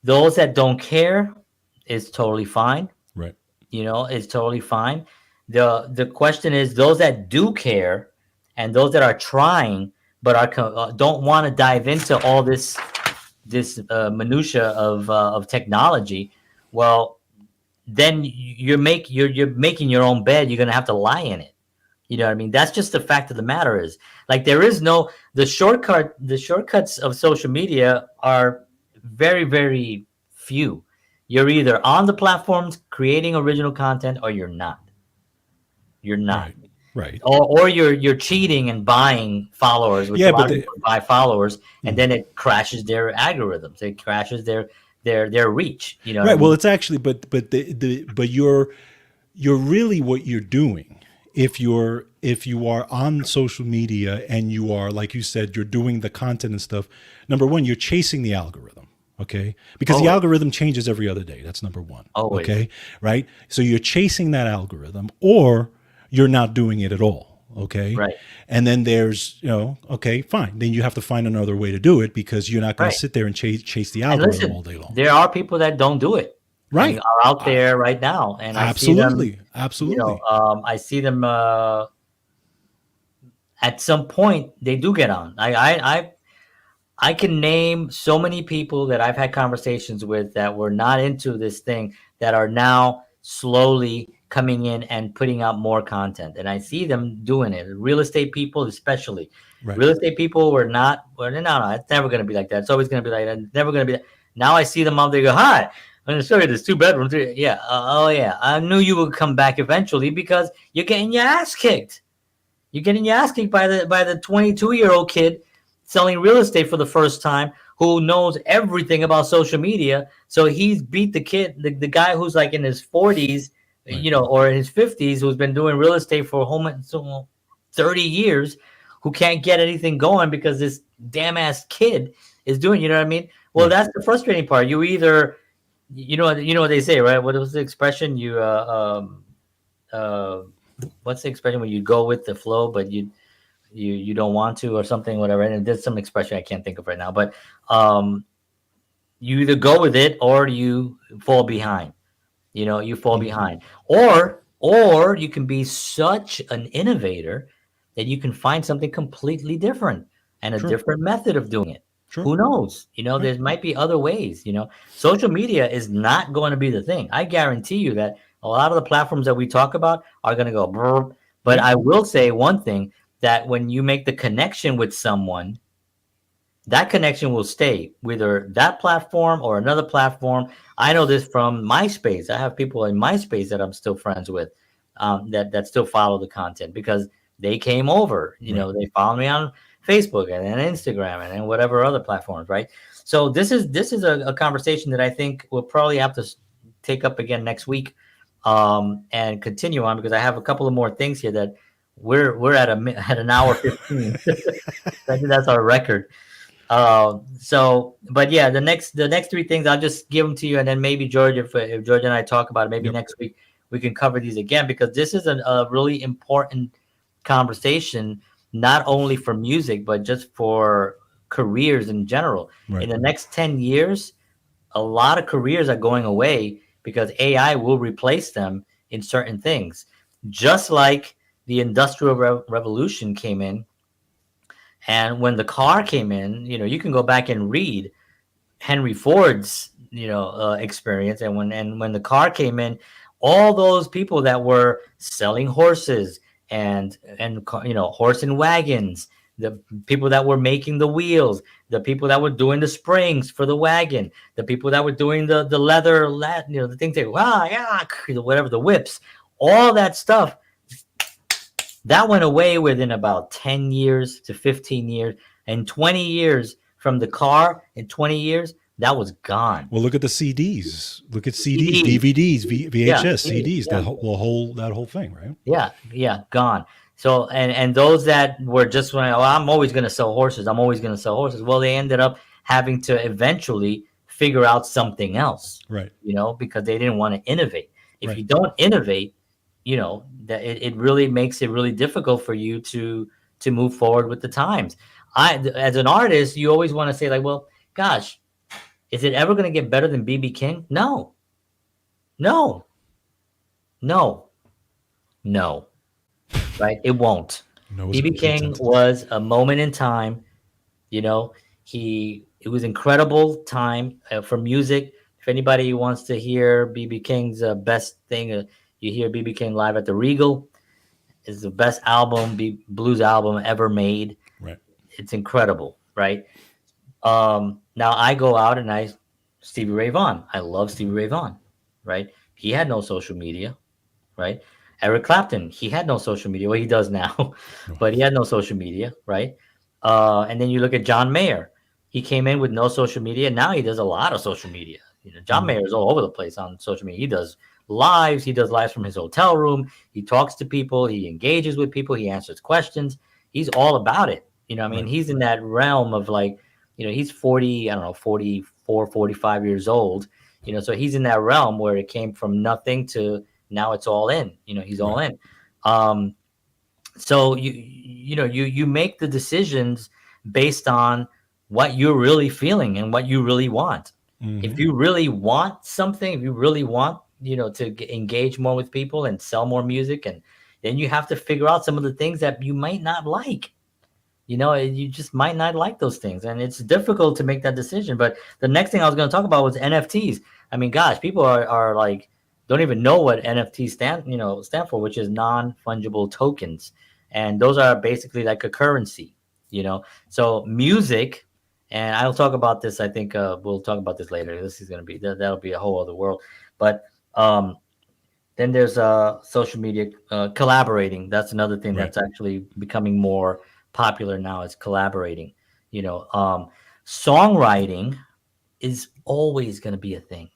A: Those that don't care is totally fine.
B: Right.
A: It's totally fine. The question is those that do care, and those that are trying but don't want to dive into all this minutia of technology. Well, then you're making your own bed. You're gonna have to lie in it. You know what I mean? That's just the fact of the matter is, like, there is no the shortcuts of social media are very, very few. You're either on the platforms creating original content, or you're not. You're not.
B: Right. Right.
A: Or you're cheating and buying followers, which a
B: Yeah,
A: lot
B: but
A: of
B: the,
A: people buy followers, and
B: mm.
A: then it crashes their algorithms. It crashes their reach. You know what I
B: Right. Well,
A: mean?
B: it's actually, but you're really, what you're doing, if you are on social media and you are, like you said, you're doing the content and stuff. Number one, you're chasing the algorithm. Okay. Because the
A: Always,
B: algorithm changes every other day. That's number one.
A: always.
B: Okay. Right. So you're chasing that algorithm, or you're not doing it at all. Okay.
A: Right,
B: And then there's, okay, fine. Then you have to find another way to do it, because you're not going to
A: right.
B: sit there and chase the
A: And
B: algorithm
A: listen,
B: all day long.
A: there are people that don't do it, and
B: Right.
A: are out there right now, and I see them.
B: Absolutely. Absolutely.
A: I see them. At some point, they do get on. I can name so many people that I've had conversations with that were not into this thing, that are now slowly coming in and putting out more content. And I see them doing it. Real estate people, especially.
B: Right.
A: Real estate people were not, well, no, it's never going to be like that. It's always going to be like that. It's never going to be that. Now I see them out there go, hi, I'm going to show you this 2 bedroom. Yeah. Oh, yeah. I knew you would come back eventually because you're getting your ass kicked. You're getting your ass kicked by the 22-year-old kid selling real estate for the first time, who knows everything about social media. So he's beat the kid, the guy who's like in his 40s,
B: Right.
A: or in his 50s, who's been doing real estate for 30 years, who can't get anything going because this damn ass kid is doing. You know what I mean? Well,
B: Right.
A: that's the frustrating part. You either, what they say, right? What was the expression? Uh, what's the expression when you go with the flow, but you don't want to, or something, whatever. And there's some expression I can't think of right now, but you either go with it or you fall behind. You fall
B: Mhm.
A: behind, or you can be such an innovator that you can find something completely different and a
B: Sure.
A: different method of doing it.
B: Sure.
A: Who knows?
B: Right.
A: There might be other ways. Social media is not going to be the thing. I guarantee you that a lot of the platforms that we talk about are going to go brr. But
B: Yeah.
A: I will say one thing, that when you make the connection with someone, that connection will stay, whether that platform or another platform. I know this from MySpace. I have people in MySpace that I'm still friends with, that still follow the content, because they came over.
B: Right.
A: They followed me on Facebook and then Instagram and then whatever other platforms, right? So this is a conversation that I think we'll probably have to take up again next week, and continue on, because I have a couple of more things here that we're at at an hour 15. I think that's our record. But yeah, the next three things I'll just give them to you, and then maybe George, if George and I talk about it, maybe
B: Yep.
A: next week we can cover these again, because this is a really important conversation, not only for music but just for careers in general. In
B: Right.
A: the next 10 years, a lot of careers are going away because AI will replace them in certain things, just like the industrial revolution came in. And when the car came in, you can go back and read Henry Ford's, experience. And when the car came in, all those people that were selling horses and horse and wagons, the people that were making the wheels, the people that were doing the springs for the wagon, the people that were doing the leather, the things that whatever, the whips, all that stuff, that went away within about 10 years to 15 years. And 20 years from the car, in 20 years, that was gone.
B: Well, look at the CDs. Look at CDs,
A: CDs.
B: DVDs,
A: Yeah,
B: VHS,
A: CDs.
B: CDs.
A: Yeah,
B: That whole thing, right?
A: yeah, gone. So, and those that were just like, oh, I'm always going to sell horses. I'm always going to sell horses. Well, they ended up having to eventually figure out something else,
B: Right.
A: because they didn't want to innovate. If
B: Right.
A: you don't innovate, that it really makes it really difficult for you to move forward with the times. As an artist, you always want to say like, well, gosh, is it ever going to get better than BB King? No, no, no, no, right? It won't.
B: No is a
A: BB
B: complete
A: King
B: sentence.
A: was a moment in time. You know, it was incredible time for music. If anybody wants to hear BB King's best thing, you hear BB King live at the Regal. It's the best blues album ever made.
B: Right.
A: It's incredible, right? Now I go out and Stevie Ray Vaughan. I love Stevie Ray Vaughan, right? He had no social media, right? Eric Clapton, he had no social media. Well, he does now,
B: No.
A: but he had no social media, right? And then you look at John Mayer. He came in with no social media. Now he does a lot of social media. John Mayer is all over the place on social media. He does lives. He does lives from his hotel room. He talks to people. He engages with people. He answers questions. He's all about it. I mean,
B: Right.
A: he's in that realm of like, he's 40, I don't know, 44, 45 years old. So he's in that realm where it came from nothing to now it's all in. He's all
B: Right.
A: in. So you make the decisions based on what you're really feeling and what you really want. If
B: Mm-hmm.
A: you really want something, if you really want to engage more with people and sell more music, and then you have to figure out some of the things that you might not like. You just might not like those things, and it's difficult to make that decision. But the next thing I was going to talk about was NFTs. I mean, gosh, people are like don't even know what NFTs stand for, which is non-fungible tokens, and those are basically like a currency. So music, and I'll talk about this. I think we'll talk about this later. This is going to be that'll be a whole other world. But then there's social media collaborating. That's another thing
B: Right.
A: that's actually becoming more popular now, is collaborating. Songwriting is always going to be a thing.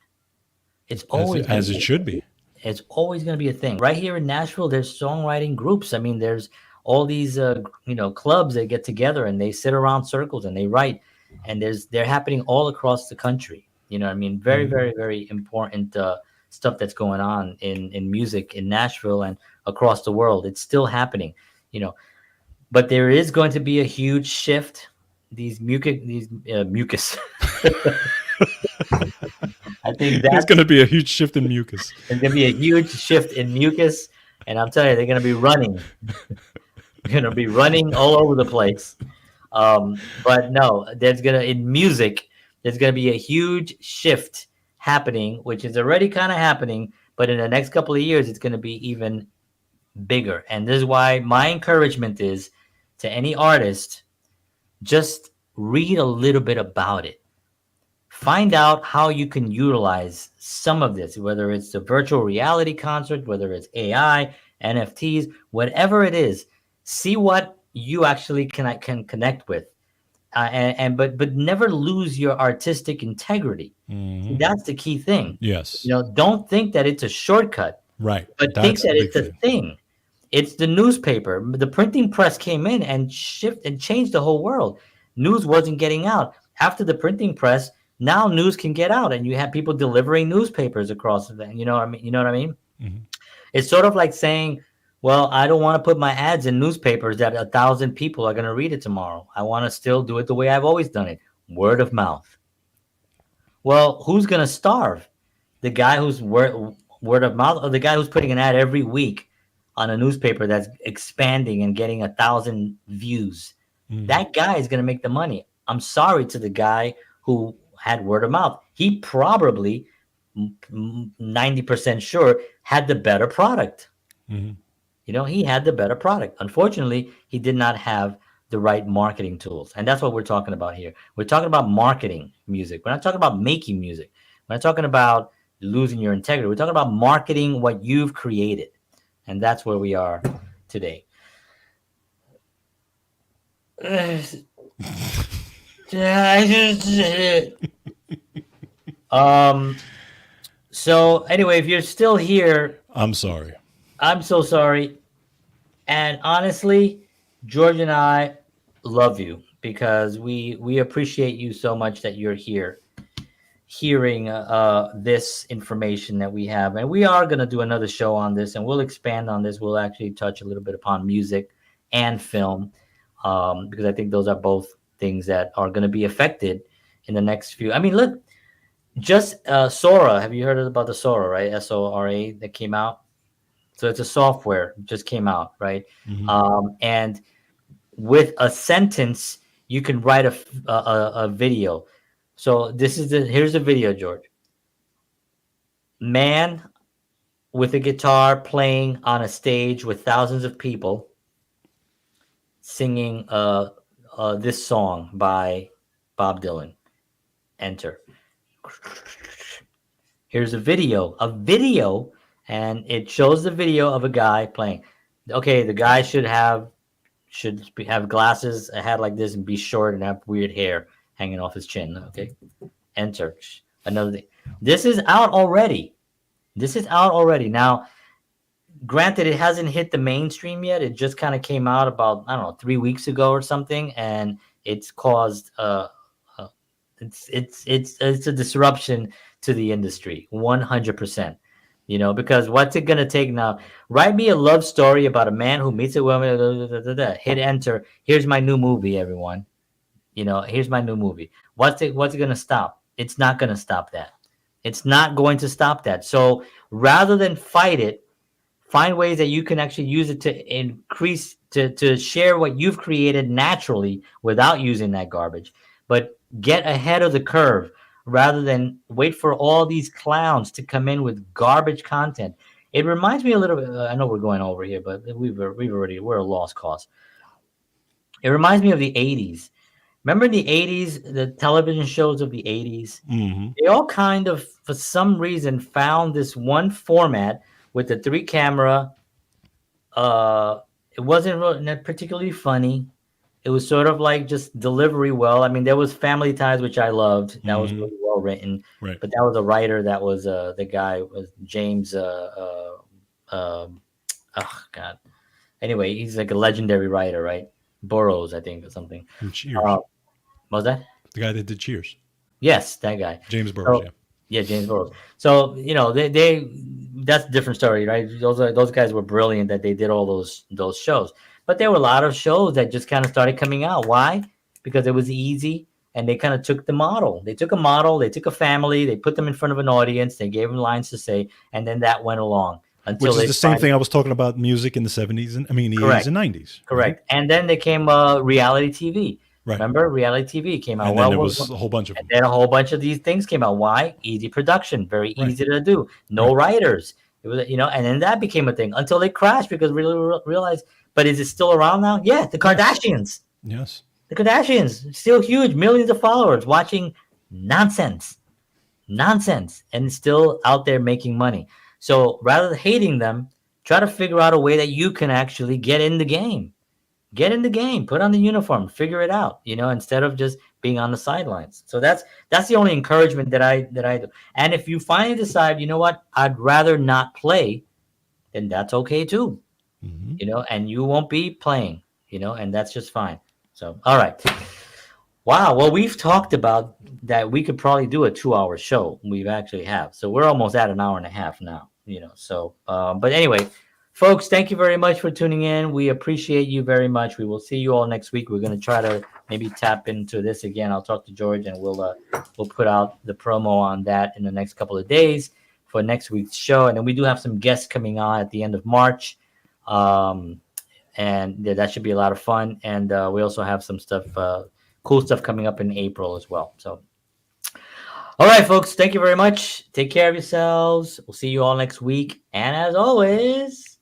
A: It's always going to
B: As it
A: be.
B: should be.
A: It's always going to be a thing. Right here in Nashville, there's songwriting groups. I mean, there's all these clubs that get together and they sit around circles and they write, and they're happening all across the country. I mean, very,
B: Mm-hmm.
A: very, very important stuff that's going on in music in Nashville and across the world. It's still happening. But there is going to be a huge shift. These mucus. I think
B: There's
A: that's
B: going to be a huge shift in mucus.
A: there's going to be a huge shift in mucus, and I'm telling you, they're going to be running. They're going to be running all over the place. But no, in music, there's going to be a huge shift happening, which is already kind of happening. But in the next couple of years, it's going to be even bigger. And this is why my encouragement is to any artist, just read a little bit about it. Find out how you can utilize some of this, whether it's the virtual reality concert, whether it's AI, NFTs, whatever it is. see what you actually can connect with, but never lose your artistic integrity. See,
B: Hmm.
A: that's the key thing.
B: Yes.
A: Don't think that it's a shortcut,
B: Right.
A: but think
B: That's the
A: that
B: big
A: it's a
B: thing.
A: thing. It's the newspaper. The printing press came in and shift and changed the whole world. News wasn't getting out. After the printing press, now news can get out, and you have people delivering newspapers across the. You know what I mean? You know what I mean?
B: Hmm.
A: It's sort of like saying, "Well, I don't want to put my ads in newspapers that 1,000 people are going to read it tomorrow. I want to still do it the way I've always done it, word of mouth." Well, who's going to starve? The guy who's word of mouth, or the guy who's putting an ad every week on a newspaper that's expanding and getting 1,000 views?
B: Hmm.
A: That guy is going to make the money. I'm sorry to the guy who had word of mouth. He probably 90% sure had the better product.
B: Hmm.
A: He had the better product. Unfortunately, he did not have the right marketing tools. And that's what we're talking about here. We're talking about marketing music. We're not talking about making music. We're not talking about losing your integrity. We're talking about marketing what you've created. And that's where we are today. um so anyway, if you're still here,
B: I'm sorry.
A: I'm so sorry. And honestly, George and I love you because we appreciate you so much that you're here hearing this information that we have. And we are going to do another show on this, and we'll expand on this. We'll actually touch a little bit upon music and film, because I think those are both things that are going to be affected in the next few. I mean, look, just Sora. Have you heard about the Sora, right? Sora that came out. So it's a software just came out, right?
B: Hmm.
A: And with a sentence, you can write a video. So here's the video, George. Man with a guitar playing on a stage with thousands of people singing this song by Bob Dylan. Enter. Here's a video, and it shows the video of a guy playing. Okay, the guy have glasses, a hat like this, and be short and have weird hair hanging off his chin. Okay, enter. Another thing. This is out already. This is out already. Now, granted, it hasn't hit the mainstream yet. It just kind of came out about, I don't know, 3 weeks ago or something, and it's caused uh it's a disruption to the industry, 100%. Because what's it gonna take now? Write me a love story about a man who meets a woman. Hit enter. Here's my new movie, everyone. Here's my new movie. What's it gonna stop? It's not gonna stop that. It's not going to stop that. So rather than fight it, find ways that you can actually use it to increase, to share what you've created naturally without using that garbage. But get ahead of the curve rather than wait for all these clowns to come in with garbage content. It reminds me a little bit. I know we're going over here, but we're a lost cause. It reminds me of the '80s. Remember in the '80s, the television shows of the '80s?
B: Hmm.
A: They all kind of, for some reason, found this one format with the three camera. It wasn't not particularly funny. It was sort of like just delivery well. I mean, there was Family Ties, which I loved. That was
B: Hmm.
A: really well written.
B: Right.
A: But that was a writer that was the guy was James. Oh God. Anyway, he's like a legendary writer, right? Burroughs, I think, or something.
B: And
A: Uh,
B: Cheers.
A: was that?
B: The guy that did Cheers.
A: Yes, that guy.
B: James Burrows.
A: So
B: Yeah.
A: yeah, James Burrows. So they that's a different story, right? Those guys were brilliant that they did all those shows. But there were a lot of shows that just kind of started coming out. Why? Because it was easy, and they kind of took the model. They took a model, they took a family, they put them in front of an audience, they gave them lines to say, and then that went along until
B: Which is
A: they
B: the same
A: finally.
B: thing I was talking about music in the 70s and I mean the 80s
A: Correct.
B: and 90s, right?
A: Correct. And then they came reality TV.
B: Right.
A: Remember, reality TV came out.
B: And then
A: Well,
B: there was a whole bunch of
A: and
B: them.
A: then a whole bunch of these things came out. Why? Easy production, very
B: Right.
A: easy to do. No
B: Right.
A: writers. It was, and then that became a thing until they crashed because we really realized. But is it still around now? Yeah, the
B: Yes.
A: Kardashians.
B: Yes.
A: The Kardashians still huge, millions of followers watching nonsense, and still out there making money. So rather than hating them, try to figure out a way that you can actually get in the game. Get in the game, put on the uniform, figure it out, instead of just being on the sidelines. So that's the only encouragement that I do. And if you finally decide, what, I'd rather not play, then that's okay too.
B: Hmm.
A: And you won't be playing, and that's just fine. So, all right. Wow. Well, we've talked about that we could probably do a 2-hour show. We've actually have. So we're almost at an hour and a half now, So, but anyway, folks, thank you very much for tuning in. We appreciate you very much. We will see you all next week. We're going to try to maybe tap into this again. I'll talk to George and we'll put out the promo on that in the next couple of days for next week's show. And then we do have some guests coming on at the end of March. Um, and yeah, that should be a lot of fun. And we also have some stuff, cool stuff coming up in April as well. So, all right, folks, thank you very much. Take care of yourselves. We'll see you all next week. And as always,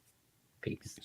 A: peace.